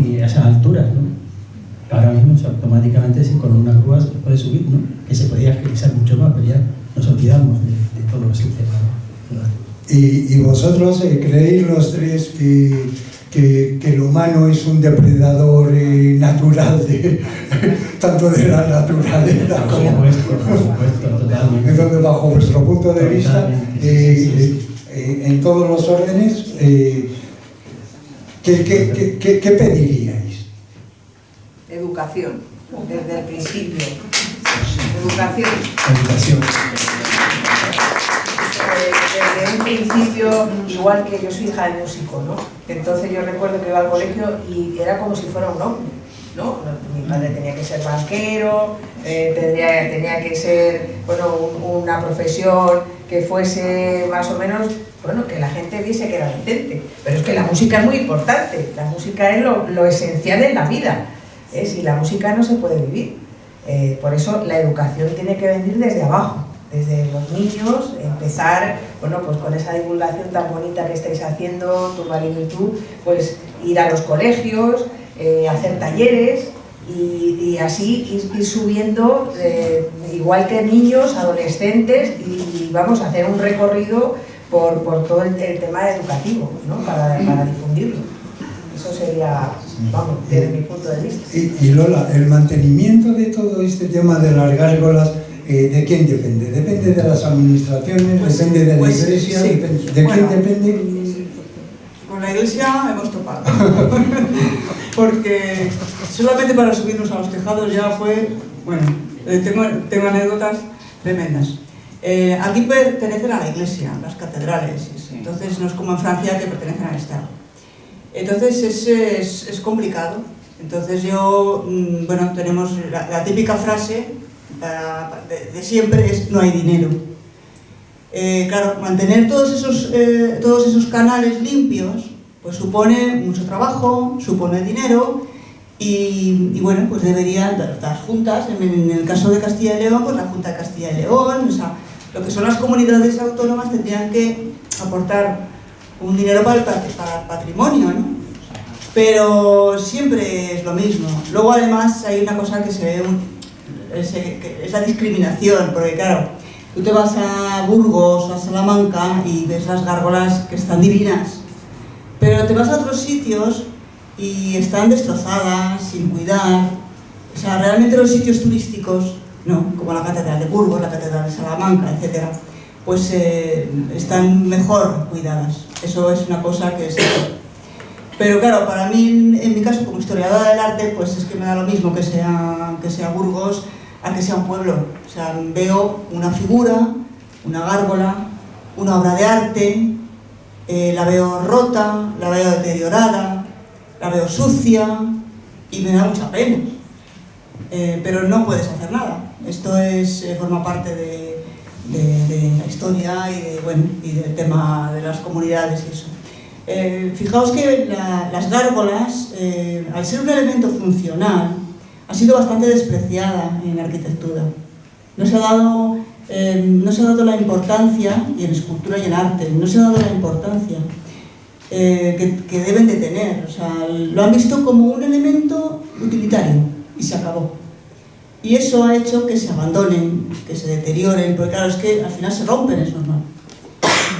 Y a esas alturas, ¿no? Ahora mismo automáticamente con una grúa se puede subir, ¿no? Que se podría agilizar mucho más, pero ya nos olvidamos de todo ese tema, ¿no? Y vosotros creéis los tres que el humano es un depredador natural tanto de la naturaleza como... Por supuesto, totalmente. Entonces, bajo vuestro punto de vista, en todos los órdenes, ¿qué pediríais? Educación, desde el principio. Educación. Desde un principio, igual que yo soy hija de músico, ¿no? Entonces yo recuerdo que iba al colegio y era como si fuera un hombre, ¿no? Mi padre tenía que ser banquero, tenía que ser, bueno, una profesión que fuese más o menos, bueno, que la gente viese que era decente. Pero es que la música es muy importante, la música es lo esencial en la vida. Sin la música no se puede vivir. Por eso la educación tiene que venir desde abajo, desde los niños, empezar, bueno, pues con esa divulgación tan bonita que estáis haciendo, tu marido y tú, pues ir a los colegios, hacer talleres y así ir subiendo, igual que niños, adolescentes, y vamos a hacer un recorrido por todo el tema educativo, ¿no? para difundirlo. Eso sería, vamos, desde mi punto de vista. Y Lola, el mantenimiento de todo este tema de las gárgolas, ¿de quién depende? ¿Depende de las administraciones? Pues, ¿depende de la pues, iglesia? sí. ¿De quién depende? Con la iglesia hemos topado. Porque solamente para subirnos a los tejados ya fue, bueno, tengo anécdotas tremendas. Aquí pertenecen a la iglesia, las catedrales, entonces no es como en Francia que pertenecen al Estado. Entonces es complicado. Entonces bueno, tenemos la típica frase de siempre es: no hay dinero. Claro, mantener todos esos canales limpios pues supone mucho trabajo, supone dinero y bueno, pues deberían las juntas, en el caso de Castilla y León, pues la Junta de Castilla y León, o sea, lo que son las comunidades autónomas tendrían que aportar un dinero para el patrimonio, ¿no? Pero siempre es lo mismo. Luego además hay una cosa que se ve, es la discriminación, porque claro, tú te vas a Burgos o a Salamanca y ves las gárgolas que están divinas, pero te vas a otros sitios y están destrozadas, sin cuidar. O sea, realmente los sitios turísticos, no, como la Catedral de Burgos, la Catedral de Salamanca, etc., pues están mejor cuidadas. Eso es una cosa que es... Pero claro, para mí, en mi caso, como historiadora del arte, pues es que me da lo mismo que sea Burgos a que sea un pueblo. O sea, veo una figura, una gárgola, una obra de arte, la veo rota, la veo deteriorada, la veo sucia y me da mucha pena. Pero no puedes hacer nada. Esto forma parte de la historia y del tema de las comunidades y eso. Fijaos que las gárgolas, al ser un elemento funcional, ha sido bastante despreciada en la arquitectura. No se ha dado la importancia, y en escultura y en arte, no se ha dado la importancia que deben de tener. O sea, lo han visto como un elemento utilitario y se acabó. Y eso ha hecho que se abandonen, que se deterioren, porque claro, es que al final se rompen, es normal.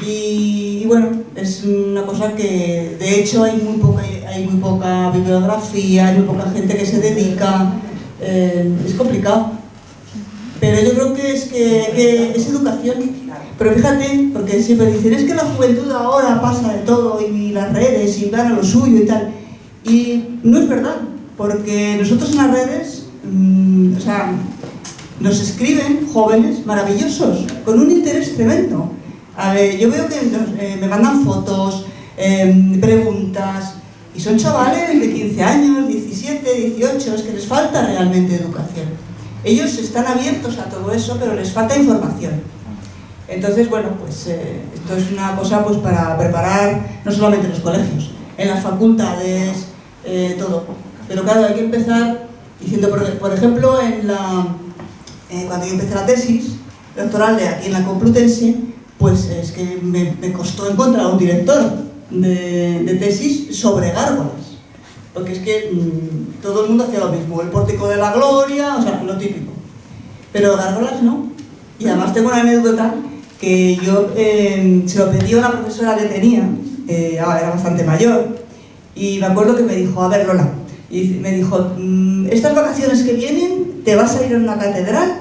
Y bueno, es una cosa que de hecho hay muy poca bibliografía, hay muy poca gente que se dedica, es complicado. pero yo creo que es educación. Pero fíjate, porque siempre dicen, es que la juventud ahora pasa de todo y las redes y van a lo suyo y tal. Y no es verdad, porque nosotros en las redes, o sea, nos escriben jóvenes maravillosos, con un interés tremendo. A ver, yo veo que me mandan fotos, preguntas, y son chavales de 15 años, 17, 18, es que les falta realmente educación. Ellos están abiertos a todo eso, pero les falta información. Entonces, bueno, pues esto es una cosa pues para preparar no solamente en los colegios, en las facultades, todo. Pero claro, hay que empezar diciendo, por ejemplo, cuando yo empecé la tesis doctoral de aquí en la Complutense, pues es que me costó encontrar un director de tesis sobre gárgolas. Porque es que todo el mundo hacía lo mismo, el pórtico de la gloria, o sea, lo típico. Pero gárgolas no. Y además tengo una anécdota que yo se lo pedí a una profesora que tenía, era bastante mayor, y me acuerdo que me dijo, a ver Lola, y me dijo, estas vacaciones que vienen te vas a ir a una catedral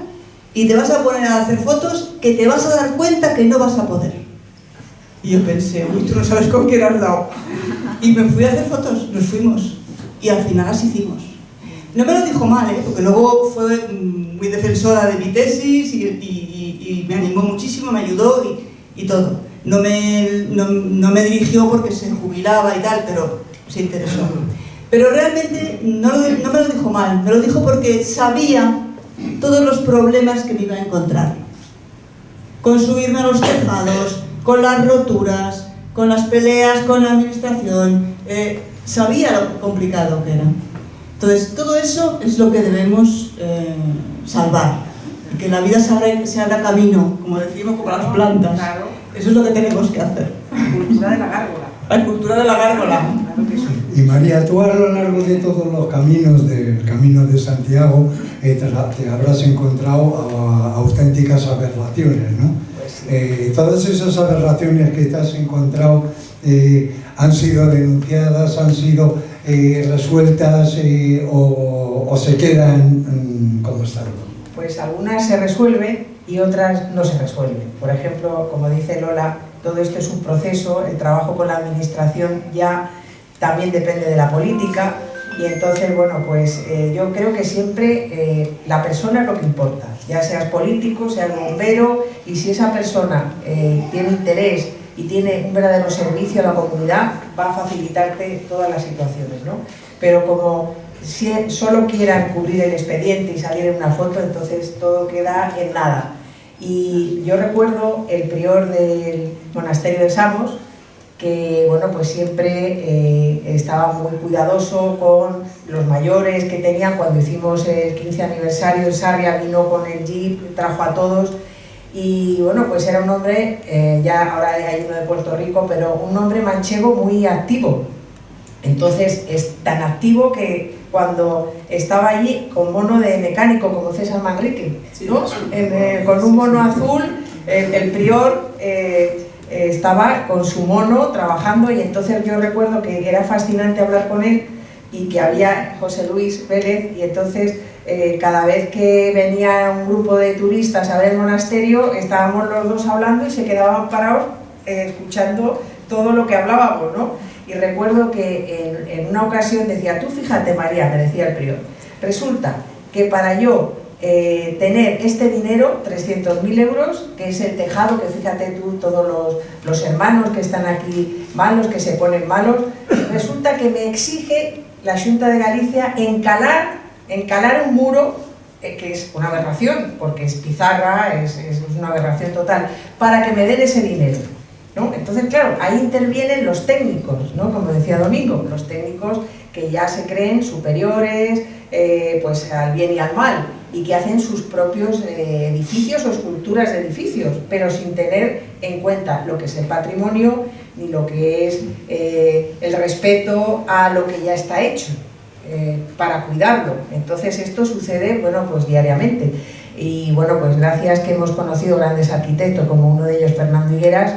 y te vas a poner a hacer fotos que te vas a dar cuenta que no vas a poder. Y yo pensé, uy, tú no sabes con quién has dado. Y me fui a hacer fotos, nos fuimos, y al final las hicimos. No me lo dijo mal, porque luego fue muy defensora de mi tesis y me animó muchísimo, me ayudó y todo. No me dirigió porque se jubilaba y tal, pero se interesó. Pero realmente no me lo dijo mal, me lo dijo porque sabía todos los problemas que me iba a encontrar. Con subirme a los tejados, con las roturas, con las peleas con la administración, sabía lo complicado que era. Entonces, todo eso es lo que debemos salvar. Que en la vida se abra camino, como decimos, como las plantas. Claro. Eso es lo que tenemos que hacer. La cultura de la gárgola. La cultura de la gárgola. Claro que sí. Y María, tú a lo largo de todos los caminos del Camino de Santiago te habrás encontrado auténticas aberraciones, ¿no? Pues sí. Todas esas aberraciones que te has encontrado han sido denunciadas, han sido resueltas o se quedan como están. Pues algunas se resuelven y otras no se resuelven. Por ejemplo, como dice Lola, todo esto es un proceso, el trabajo con la administración ya también depende de la política y entonces, bueno, pues yo creo que siempre la persona es lo que importa, ya seas político, seas bombero, y si esa persona tiene interés y tiene un verdadero servicio a la comunidad, va a facilitarte todas las situaciones, ¿no? Pero como si solo quieran cubrir el expediente y salir en una foto, entonces todo queda en nada. Y yo recuerdo el prior del monasterio de Samos, que bueno, pues siempre estaba muy cuidadoso con los mayores que tenían. Cuando hicimos el 15 aniversario en Sarria, vino con el jeep, trajo a todos, y bueno, pues era un hombre, ya ahora hay uno de Puerto Rico, pero un hombre manchego muy activo. Entonces es tan activo que cuando estaba allí con mono de mecánico como César Manrique, ¿no? Con un mono azul, el prior estaba con su mono trabajando, y entonces yo recuerdo que era fascinante hablar con él y que había José Luis Vélez, y entonces cada vez que venía un grupo de turistas a ver el monasterio estábamos los dos hablando y se quedaban parados escuchando todo lo que hablábamos, ¿no? Y recuerdo que en una ocasión decía, tú fíjate María, me decía el prior, resulta que para yo tener este dinero, 300.000 euros, que es el tejado, que fíjate tú, todos los hermanos que están aquí malos, que se ponen malos, resulta que me exige la Xunta de Galicia encalar un muro, que es una aberración, porque es pizarra, es una aberración total, para que me den ese dinero, ¿no? Entonces, claro, ahí intervienen los técnicos, ¿no? Como decía Domingo, los técnicos que ya se creen superiores pues al bien y al mal, y que hacen sus propios edificios o esculturas de edificios, pero sin tener en cuenta lo que es el patrimonio ni lo que es el respeto a lo que ya está hecho para cuidarlo. Entonces esto sucede, bueno, pues diariamente. Y bueno, pues gracias que hemos conocido grandes arquitectos, como uno de ellos Fernando Higueras,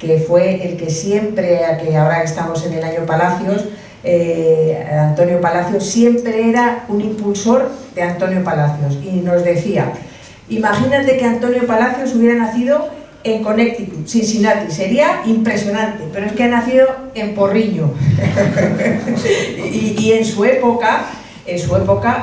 que fue el que siempre, que ahora estamos en el año Palacios, Antonio Palacios siempre era un impulsor de Antonio Palacios, y nos decía Imagínate que Antonio Palacios hubiera nacido en Connecticut, Cincinnati, sería impresionante, pero es que ha nacido en Porriño. y en su época,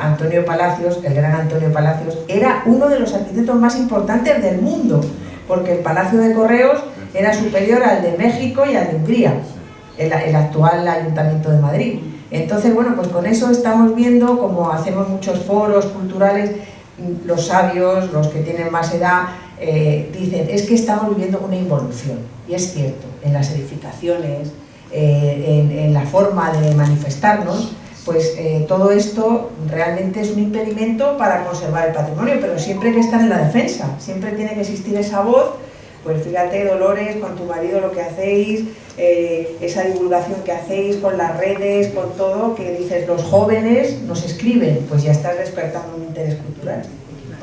Antonio Palacios, el gran Antonio Palacios, era uno de los arquitectos más importantes del mundo, porque el Palacio de Correos era superior al de México y al de Hungría, el actual Ayuntamiento de Madrid. Entonces, bueno, pues con eso estamos viendo, como hacemos muchos foros culturales, los sabios, los que tienen más edad, dicen, es que estamos viviendo una involución, y es cierto, en las edificaciones, en la forma de manifestarnos, pues todo esto realmente es un impedimento para conservar el patrimonio, pero siempre hay que estar en la defensa, siempre tiene que existir esa voz. Pues fíjate, Dolores, con tu marido lo que hacéis, esa divulgación que hacéis con las redes, con todo, que dices, los jóvenes nos escriben, pues ya estás despertando un interés cultural.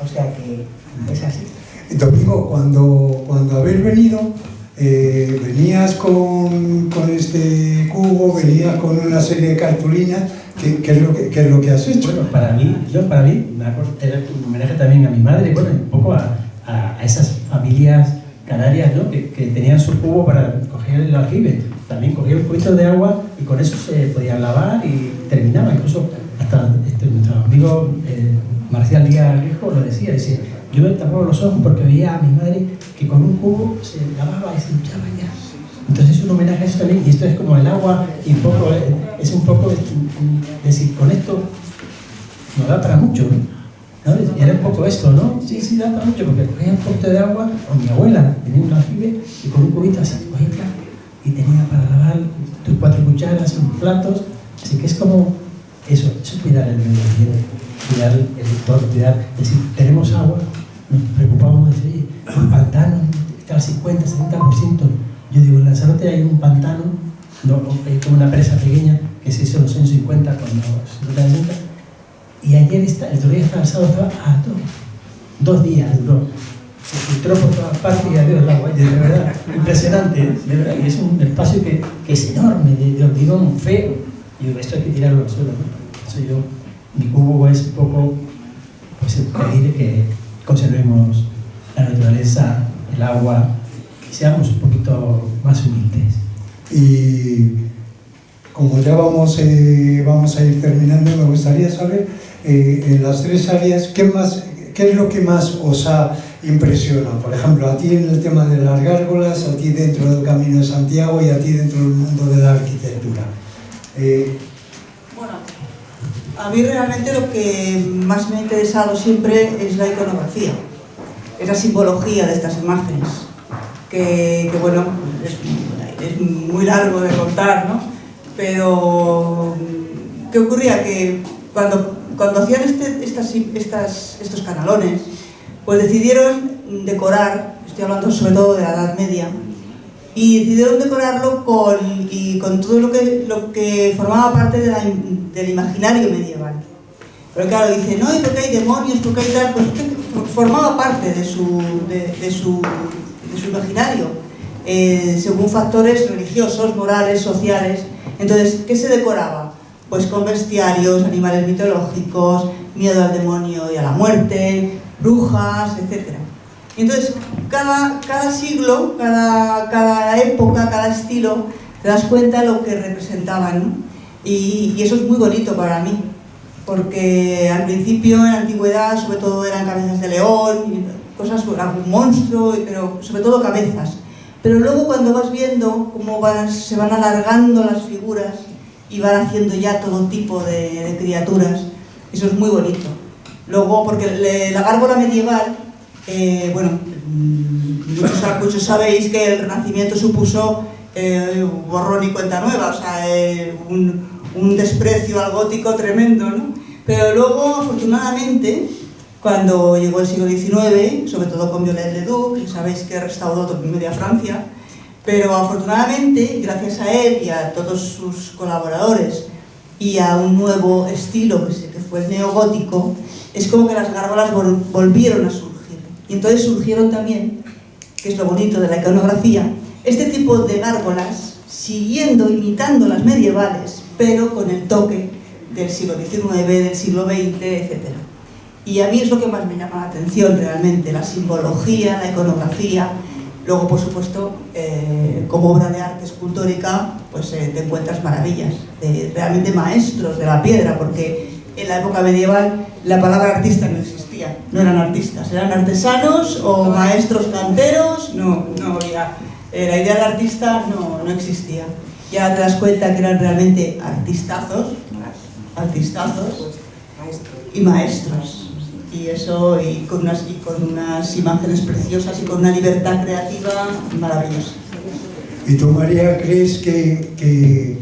O sea que es así. Domingo, cuando habéis venido, venías con este cubo, venías con una serie de cartulinas. ¿Qué es lo que has hecho? Bueno, para mí era un homenaje también a mi madre, bueno, un poco a esas familias canarias, ¿no? que tenían su cubo para coger el aljibe. También cogía un poquito de agua y con eso se podían lavar y terminaba. Incluso hasta nuestro amigo Marcial Díaz Rijo lo decía, yo me tapaba los ojos porque veía a mi madre que con un cubo se lavaba y se duchaba ya. Entonces es un homenaje a eso también, y esto es como el agua y un poco, es un poco decir, con esto nos da para mucho, ¿no? ¿Sabes? Y era un poco esto, ¿no? Sí, da para mucho, porque cogía un poquito de agua, o mi abuela tenía un aljibe y con un cubito así, cogía y tenía para lavar tus 4 cucharas, sus platos, así que es como eso es cuidar el medio ambiente, cuidar el entorno, cuidar, es decir, tenemos agua, nos preocupamos de decir, el pantano está al 50, 70%. Yo digo, en Lanzarote hay un pantano, no, hay como una presa pequeña que se hizo en los años 50 cuando se nunca, y ayer el otro día estaba el sábado, estaba a todo. 2 días duró. Se filtró por todas partes y adiós el agua. De verdad, impresionante, de verdad. Y es un espacio que es enorme, de hormigón feo. Y digo, esto hay que tirarlo al suelo, ¿no? Eso mi cubo es un poco, pues, pedir que conservemos la naturaleza, el agua, que seamos un poquito más humildes. Y como ya vamos a ir terminando, me gustaría saber, en las 3 áreas, ¿qué es lo que más os ha impresionado? Por ejemplo, a ti en el tema de las gárgolas, a ti dentro del Camino de Santiago y a ti dentro del mundo de la arquitectura. Bueno, a mí realmente lo que más me ha interesado siempre es la iconografía, es la simbología de estas imágenes, que bueno, es muy largo de contar, ¿no? Pero, ¿qué ocurría? Que cuando hacían estos canalones, pues decidieron decorar, estoy hablando sobre todo de la Edad Media, y decidieron decorarlo con todo lo que formaba parte del imaginario medieval. Pero claro, dicen, no, y porque hay demonios, porque hay tal, pues formaba parte de su imaginario, según factores religiosos, morales, sociales. Entonces, ¿qué se decoraba? Pues con bestiarios, animales mitológicos, miedo al demonio y a la muerte, brujas, etc. Entonces, cada siglo, cada época, cada estilo, te das cuenta de lo que representaban, ¿no? Y eso es muy bonito para mí, porque al principio, en la antigüedad, sobre todo eran cabezas de león, cosas, algún monstruo, pero sobre todo cabezas. Pero luego cuando vas viendo cómo se van alargando las figuras y van haciendo ya todo tipo de criaturas, eso es muy bonito. Luego, porque la gárgola medieval, bueno, muchos sabéis que el Renacimiento supuso borrón y cuenta nueva, o sea, un desprecio al gótico tremendo, ¿no? Pero luego, afortunadamente, cuando llegó el siglo XIX, sobre todo con Viollet-le-Duc, que sabéis que restauró media Francia, pero afortunadamente, gracias a él y a todos sus colaboradores y a un nuevo estilo que fue el neogótico, es como que las gárgolas volvieron a surgir. Y entonces surgieron también, que es lo bonito de la iconografía, este tipo de gárgolas imitando las medievales, pero con el toque del siglo XIX, del siglo XX, etc. Y a mí es lo que más me llama la atención realmente, la simbología, la iconografía. Luego, por supuesto, como obra de arte escultórica, pues te encuentras maravillas, de realmente maestros de la piedra, porque en la época medieval la palabra artista no existía, no eran artistas, eran artesanos o maestros canteros, no había, la idea de artista no existía. Ya te das cuenta que eran realmente artistazos y maestros. Y eso, y con unas imágenes preciosas y con una libertad creativa maravillosa. ¿Y tú, María, crees que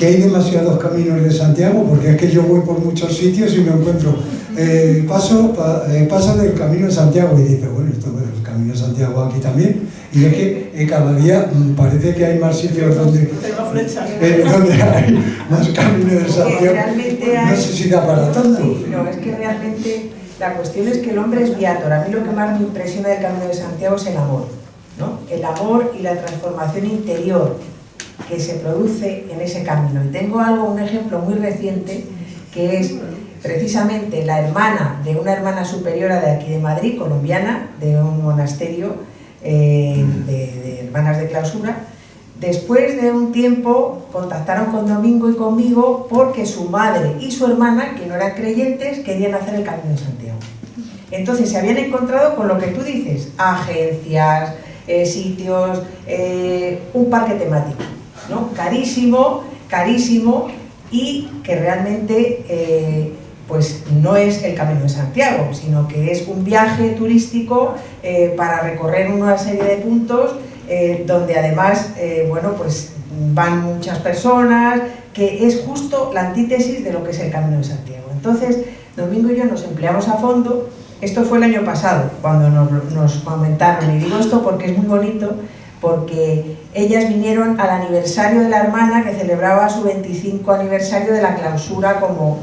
hay demasiados caminos de Santiago? Porque es que yo voy por muchos sitios y me encuentro, paso del Camino de Santiago y dice, bueno, esto es el Camino de Santiago aquí también. Y es que cada día parece que hay más sitios donde hay más caminos de Santiago. No sé si da para tanto. Sí, no, es que realmente la cuestión es que el hombre es viator. A mí lo que más me impresiona del Camino de Santiago es el amor, ¿no? El amor y la transformación interior que se produce en ese camino. Y tengo un ejemplo muy reciente, que es precisamente la hermana de una hermana superiora de aquí de Madrid, colombiana, de un monasterio de hermanas de clausura. Después de un tiempo contactaron con Domingo y conmigo porque su madre y su hermana, que no eran creyentes, querían hacer el Camino de Santiago. Entonces se habían encontrado con lo que tú dices, agencias, sitios, un parque temático, ¿no? Carísimo, y que realmente pues no es el Camino de Santiago, sino que es un viaje turístico para recorrer una serie de puntos donde además bueno, pues van muchas personas, que es justo la antítesis de lo que es el Camino de Santiago. Entonces, Domingo y yo nos empleamos a fondo. Esto fue el año pasado, cuando nos comentaron, y digo esto porque es muy bonito, porque ellas vinieron al aniversario de la hermana que celebraba su 25 aniversario de la clausura como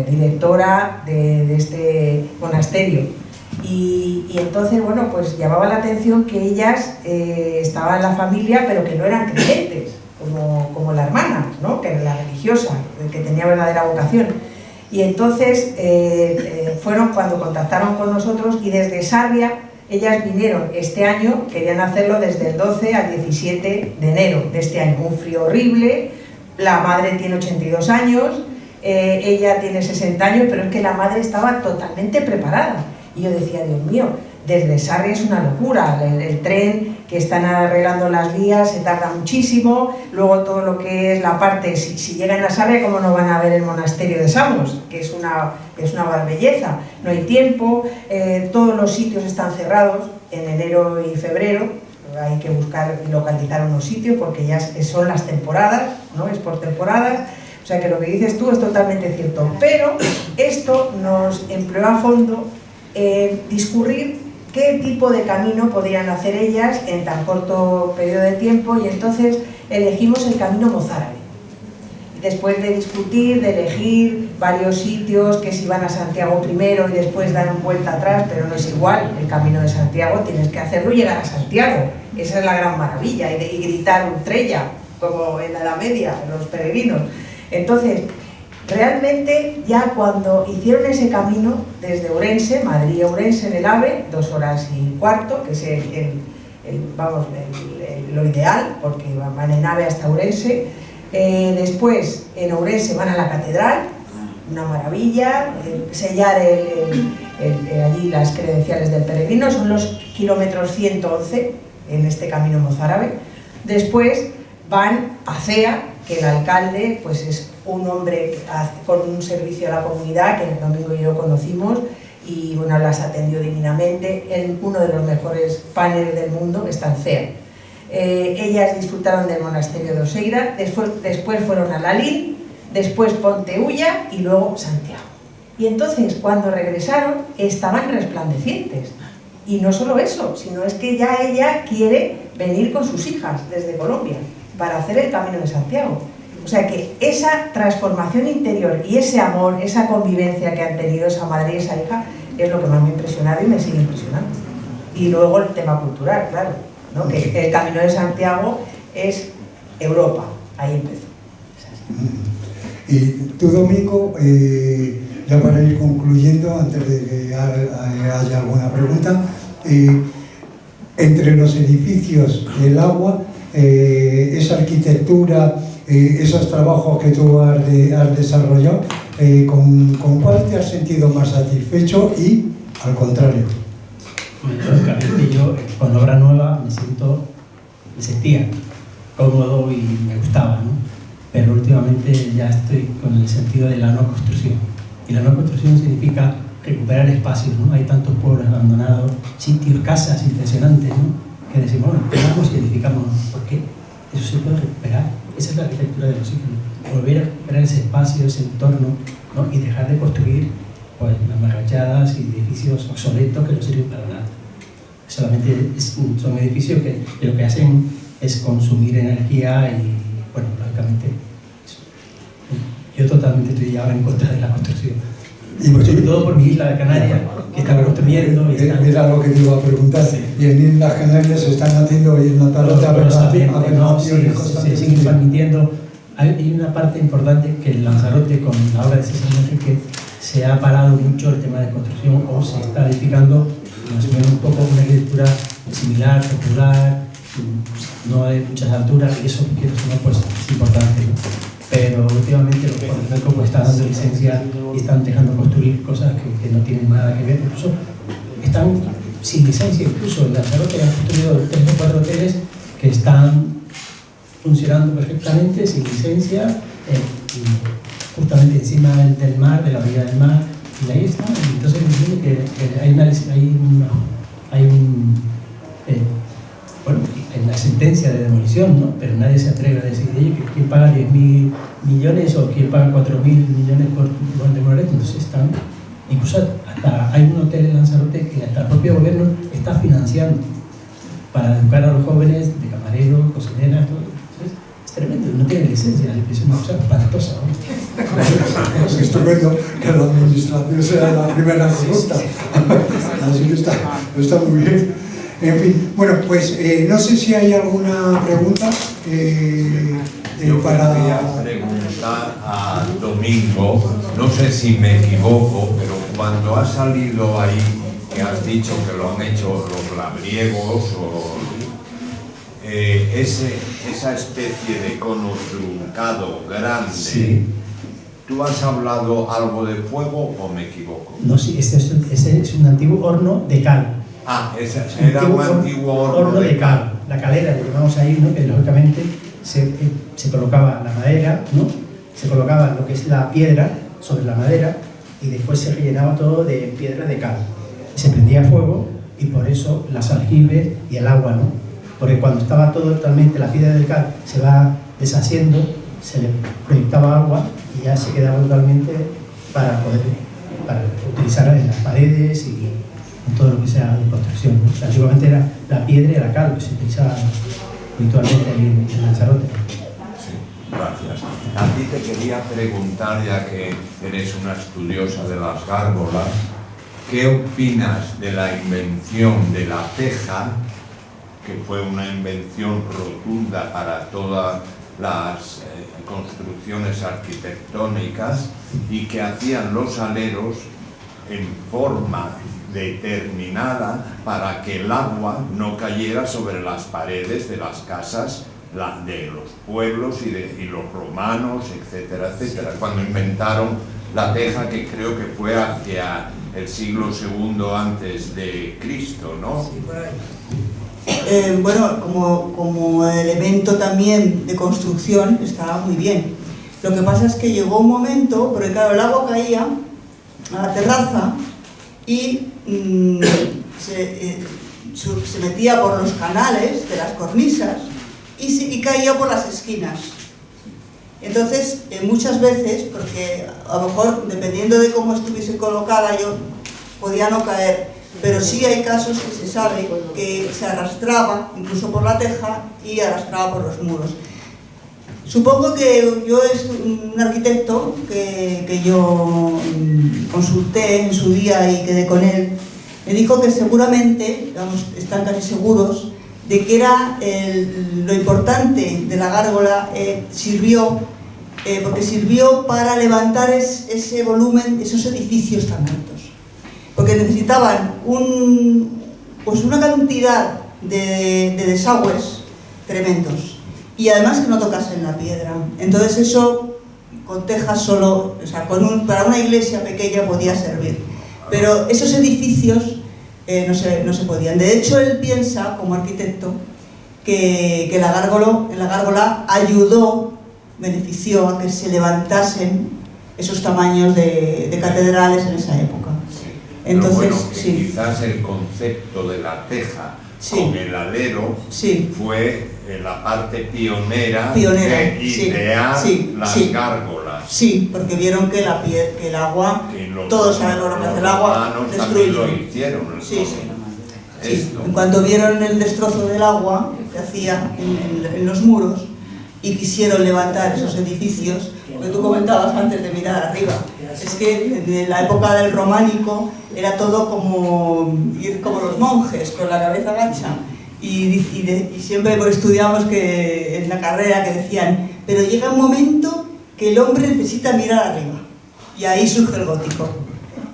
directora de este monasterio. Y entonces, bueno, pues llamaba la atención que ellas estaban en la familia, pero que no eran creyentes, como la hermana, ¿no? Que era la religiosa, que tenía verdadera vocación. Y entonces fueron cuando contactaron con nosotros, y desde Sarria ellas vinieron este año, querían hacerlo desde el 12 al 17 de enero de este año. Un frío horrible, la madre tiene 82 años, ella tiene 60 años, pero es que la madre estaba totalmente preparada. Y yo decía, Dios mío, desde Sarria es una locura, el tren que están arreglando las vías se tarda muchísimo, luego todo lo que es la parte, si llegan a Sarria, ¿cómo no van a ver el monasterio de Samos? Que es una belleza, no hay tiempo, todos los sitios están cerrados en enero y febrero, hay que buscar y localizar unos sitios porque ya son las temporadas, ¿no? Es por temporadas. O sea que lo que dices tú es totalmente cierto, pero esto nos empleó a fondo discurrir qué tipo de camino podían hacer ellas en tan corto periodo de tiempo, y entonces elegimos el camino mozárabe. Después de discutir, de elegir varios sitios, que si van a Santiago primero y después dar vuelta atrás, pero no es igual, el Camino de Santiago tienes que hacerlo y llegar a Santiago, esa es la gran maravilla, y gritar Utrella, como en la Edad Media, los peregrinos. Entonces, realmente ya cuando hicieron ese camino desde Ourense, Madrid a Ourense en el AVE, 2 horas y cuarto, que es lo ideal, porque van en AVE hasta Ourense. Después en Ourense van a la catedral, una maravilla, sellar allí las credenciales del peregrino, son los kilómetros 111 en este camino mozárabe. Después van a Cea, que el alcalde pues es un hombre con un servicio a la comunidad que el Domingo y yo conocimos, y bueno, las atendió divinamente en uno de los mejores paneles del mundo, que está en Cea. Ellas disfrutaron del monasterio de Oseira, después fueron a Lalín, después Ponteulla y luego Santiago. Y entonces cuando regresaron estaban resplandecientes. Y no solo eso, sino es que ya ella quiere venir con sus hijas desde Colombia para hacer el Camino de Santiago. O sea que esa transformación interior y ese amor, esa convivencia que han tenido esa madre y esa hija, es lo que más me ha impresionado y me sigue impresionando. Y luego el tema cultural, claro, ¿no? Que el Camino de Santiago es Europa, ahí empezó. Y tú, Domingo, ya para ir concluyendo, antes de que haya alguna pregunta, entre los edificios, el agua, esa arquitectura, esos trabajos que tú has desarrollado, ¿con cuál te has sentido más satisfecho y al contrario? Lógicamente yo con obra nueva me sentía cómodo y me gustaba, ¿no? Pero últimamente ya estoy con el sentido de la no construcción. Y la no construcción significa recuperar espacios, ¿no? Hay tantos pueblos abandonados, sitios, casas impresionantes, ¿no? Que decimos, bueno, pegamos y edificamos, ¿no? ¿Por qué? Eso se puede recuperar. Esa es la arquitectura de los sitios, ¿no? Volver a recuperar ese espacio, ese entorno, ¿no? Y dejar de construir pues mamarrachadas y edificios obsoletos que no sirven para nada. Solamente son edificios que lo que hacen es consumir energía y, bueno, lógicamente, yo totalmente estoy ahora en contra de la construcción. Y sobre todo por mi isla de Canarias, que están construyendo. Era lo que te iba a preguntar. Sí. Y en Islas Canarias se están haciendo hoy en la tarde se siguen transmitiendo. Hay una parte importante que en Lanzarote, con la obra de César Enrique, se ha parado mucho el tema de construcción o se está edificando más o menos un poco una arquitectura similar, popular, no de muchas alturas, y eso pues, es importante, ¿no? Pero últimamente los políticos pues, están dando licencia y están dejando construir cosas que no tienen nada que ver, incluso están sin licencia, incluso en Lanzarote han construido 3 o 4 hoteles que están funcionando perfectamente sin licencia, justamente encima del mar, de la orilla del mar, y ahí está. Entonces entiendo que hay una sentencia de demolición, ¿no? Pero nadie se atreve a decir, oye, ¿quién paga 10.000 millones o quién paga 4.000 millones por demoler? Entonces están, incluso hasta hay un hotel en Lanzarote que hasta el propio gobierno está financiando para educar a los jóvenes de camareros, cocineras, todo. Es tremendo, no tiene licencia, es una cosa espantosa, ¿no? Es estupendo que la administración sea la primera que gusta. Así que está muy bien. En fin, bueno, pues no sé si hay alguna pregunta Yo para... quería preguntar a Domingo, no sé si me equivoco, pero cuando ha salido ahí, que has dicho que lo han hecho los labriegos o esa especie de cono truncado grande, sí. ¿Tú has hablado algo de fuego o me equivoco? No, sí, ese es un antiguo horno de cal. Ah, ese era un antiguo horno de cal. La calera, le llamamos ahí, ¿no? Que lógicamente se colocaba la madera, ¿no? Se colocaba lo que es la piedra sobre la madera y después se rellenaba todo de piedra de cal. Se prendía fuego y por eso las aljibes y el agua, ¿no? Porque cuando estaba todo totalmente, la piedra del cal se va deshaciendo, se le proyectaba agua y ya se quedaba totalmente para utilizar en las paredes y en todo lo que sea de construcción, ¿no? O sea, antiguamente era la piedra y la cal que se utilizaba habitualmente ahí en Lanzarote. Sí, gracias. A ti te quería preguntar, ya que eres una estudiosa de las gárgolas, ¿qué opinas de la invención de la teja, que fue una invención rotunda para todas las construcciones arquitectónicas y que hacían los aleros en forma determinada para que el agua no cayera sobre las paredes de las casas de los pueblos y los romanos, etcétera, etcétera? Cuando inventaron la teja, que creo que fue hacia el siglo II antes de Cristo, ¿no? Sí, por ahí. Bueno, como elemento también de construcción estaba muy bien. Lo que pasa es que llegó un momento, porque claro, el agua caía a la terraza y se metía por los canales de las cornisas y caía por las esquinas. Entonces, muchas veces, porque a lo mejor dependiendo de cómo estuviese colocada yo podía no caer, pero sí hay casos que se sabe que se arrastraba incluso por la teja y arrastraba por los muros. Supongo que yo es un arquitecto que yo consulté en su día y quedé con él, me dijo que seguramente, están casi seguros, de que era lo importante de la gárgola sirvió porque sirvió para levantar ese volumen, esos edificios tan altos. Porque necesitaban pues una cantidad de desagües tremendos y además que no tocasen la piedra. Entonces eso con tejas solo, o sea, para una iglesia pequeña podía servir, pero esos edificios no se podían. De hecho, él piensa, como arquitecto, que la gárgola benefició a que se levantasen esos tamaños de catedrales en esa época. Entonces, pero bueno, que sí. quizás el concepto de la teja Sí. con el alero Sí. fue la parte pionera de sí, idear sí, las sí. gárgolas. Sí, porque vieron que el agua, Que todos sabemos lo que hace el agua, romanos también lo destruye. hicieron. Sí, sí. Sí, Esto. en cuanto vieron el destrozo del agua que hacía en los muros y quisieron levantar esos edificios, lo que tú comentabas antes de mirar arriba, es que en la época del románico era todo como ir como los monjes, con la cabeza gacha, y siempre pues, estudiamos que en la carrera que decían, pero llega un momento que el hombre necesita mirar arriba, y ahí surge el gótico.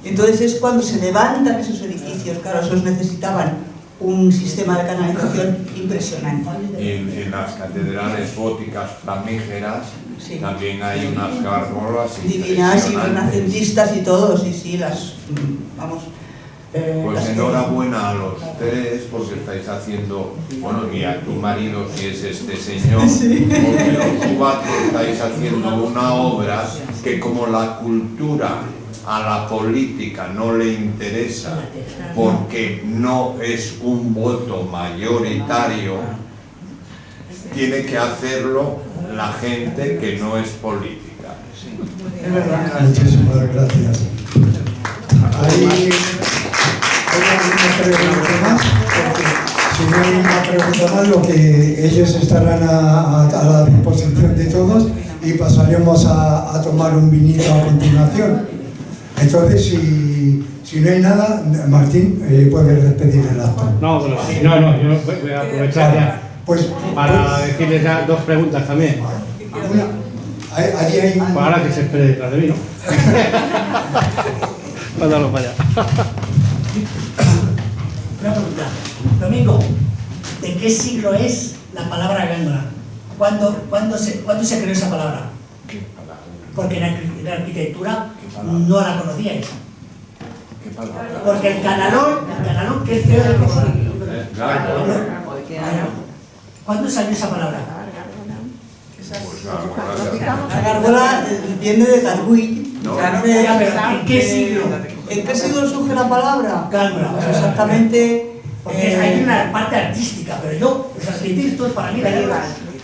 Entonces es cuando se levantan esos edificios, claro, esos necesitaban un sistema de canalización impresionante. En las catedrales góticas flamígeras Sí. también hay unas gárgolas Divinas y impresionantes. renacentistas y todo, sí, vamos. Pues las que- enhorabuena a los tres porque estáis haciendo, bueno, y a tu marido si es este señor, porque los cuatro estáis haciendo una obra que como la cultura a la política no le interesa porque no es un voto mayoritario, tiene que hacerlo la gente que no es política. Es verdad. Muchísimas gracias. ¿Hay alguna pregunta más? Porque si no hay una pregunta más, lo que ellos estarán a la disposición de todos y pasaremos a tomar un vinito a continuación. Entonces, si no hay nada, Martín, puedes despedir el acto. No, pero sí, no, yo voy a aprovechar ya Pues, para decirles ya dos preguntas también. allí hay un... Para que se espere detrás de mí, ¿no? Mándalo para allá. Una pregunta. Domingo, ¿de qué siglo es la palabra gándola? ¿Cuándo se creó esa palabra? Porque en la arquitectura no la conocíais. Porque el canalón que es feo de ¿cuándo salió esa palabra? La gárgola viene de Garguil. No. ¿En qué siglo? ¿En qué siglo surge la palabra? Gárgola. Pues exactamente. Porque hay una parte artística, pero yo, los arquitectos, para mí,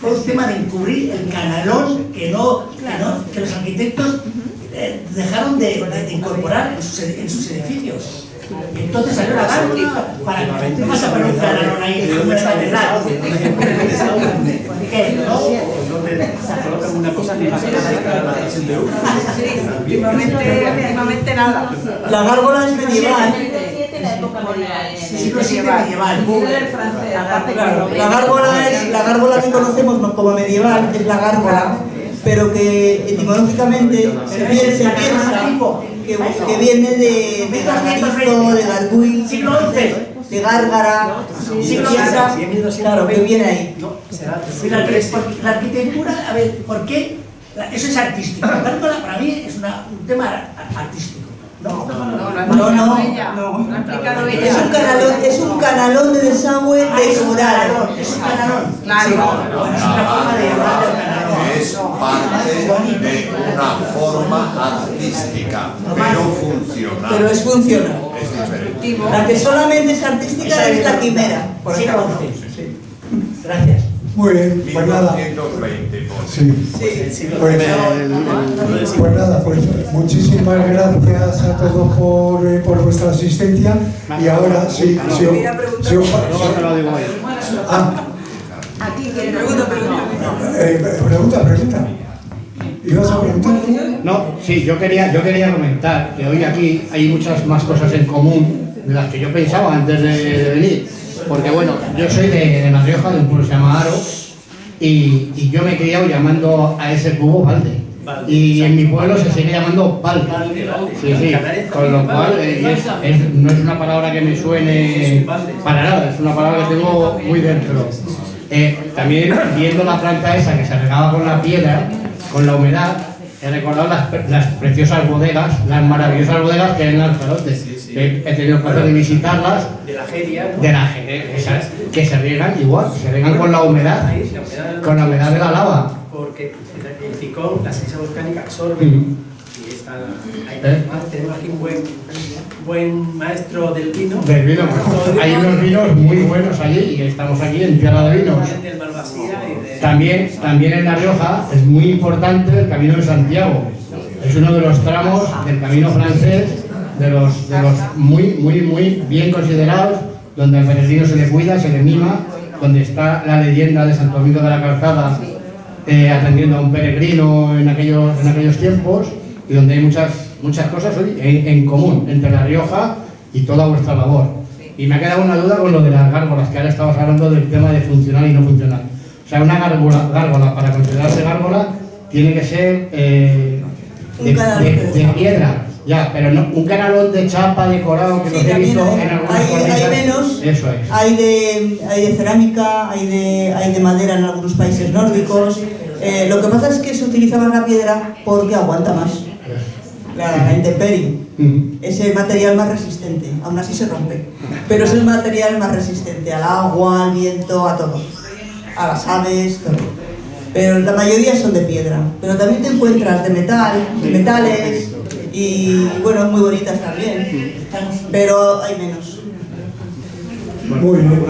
fue un tema de encubrir el canalón que los arquitectos dejaron de incorporar en sus edificios. Y entonces salió la gárgola para que tú vas a poner un canalón ahí que es una catedral. ¿Qué? ¿No? Últimamente nada. La gárgola es medieval. Siglo VII medieval. Claro, la gárgola que conocemos como medieval es la gárgola, pero que etimológicamente se piensa que viene de Gargarizo, de Garguil, Siglo XI. de Gárgara, Sí, claro, que viene ahí. La arquitectura, a ver, ¿por qué? Eso es artístico. La gárgola para mí es un tema artístico. No. Es un canalón de desagüe decorado. Es un canalón. Claro. Es una forma de llamar al canalón. Es parte de una forma artística, pero funcional. Pero es funcional. Es diferente. La que solamente es artística es la quimera, por Siglo ejemplo. XI. Gracias. Muy bien, pues nada. 1220, por Sí. Sí. Pues nada, pues muchísimas gracias a todos por vuestra asistencia y ahora sí, No te lo digo yo. Pregunta. ¿Ibas a preguntar tú? No, sí, yo quería comentar que hoy aquí hay muchas más cosas en común de las que yo pensaba antes de venir. Porque bueno, yo soy de La Rioja, de un pueblo que se llama Aro, y yo me he criado llamando a ese cubo balde. y en mi pueblo se sigue llamando balde. Sí, sí, con lo cual no es una palabra que me suene para nada, es una palabra que tengo muy dentro. También viendo la planta esa que se regaba con la piedra, con la humedad, he recordado las preciosas bodegas, las maravillosas bodegas que hay en Lanzarote. He tenido el placer de visitarlas, de la Geria, esas, que se riegan igual, se riegan con la humedad de la lava. Porque el picón, la ceniza volcánica absorbe y está tenemos aquí un buen maestro del vino. Del vino, hay unos vinos muy buenos allí y estamos aquí en tierra de vinos. Del Malvasía y de... También en La Rioja es muy importante el Camino de Santiago. Es uno de los tramos del Camino francés, de los muy bien considerados, donde al peregrino se le cuida, se le mima, donde está la leyenda de Santo Domingo de la Calzada atendiendo a un peregrino en aquellos tiempos, y donde hay muchas cosas hoy en común entre La Rioja y toda vuestra labor. Y me ha quedado una duda con lo de las gárgolas, que ahora estabas hablando del tema de funcional y no funcional. O sea, una gárgola para considerarse gárgola tiene que ser de piedra. Ya, pero no, un canalón de chapa decorado que Sí, los he visto en algunas cornisas. Hay menos, eso es. hay de cerámica, hay de madera en algunos países nórdicos. Lo que pasa es que se utiliza más la piedra porque aguanta más la intemperie. Es el material más resistente, aún así se rompe, pero es el material más resistente al agua, al viento, a todo, a las aves, todo. Pero la mayoría son de piedra, pero también te encuentras de metales y bueno, muy bonitas también, pero hay menos. Muy bien.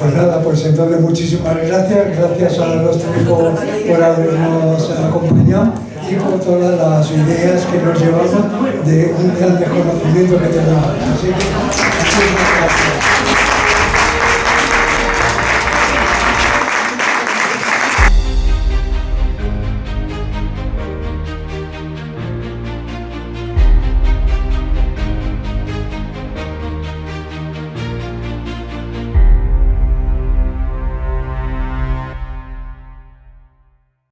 Pues nada, pues entonces muchísimas gracias a los tres por habernos acompañado y por todas las ideas que nos llevamos de un gran desconocimiento que tenemos. Así que muchísimas gracias.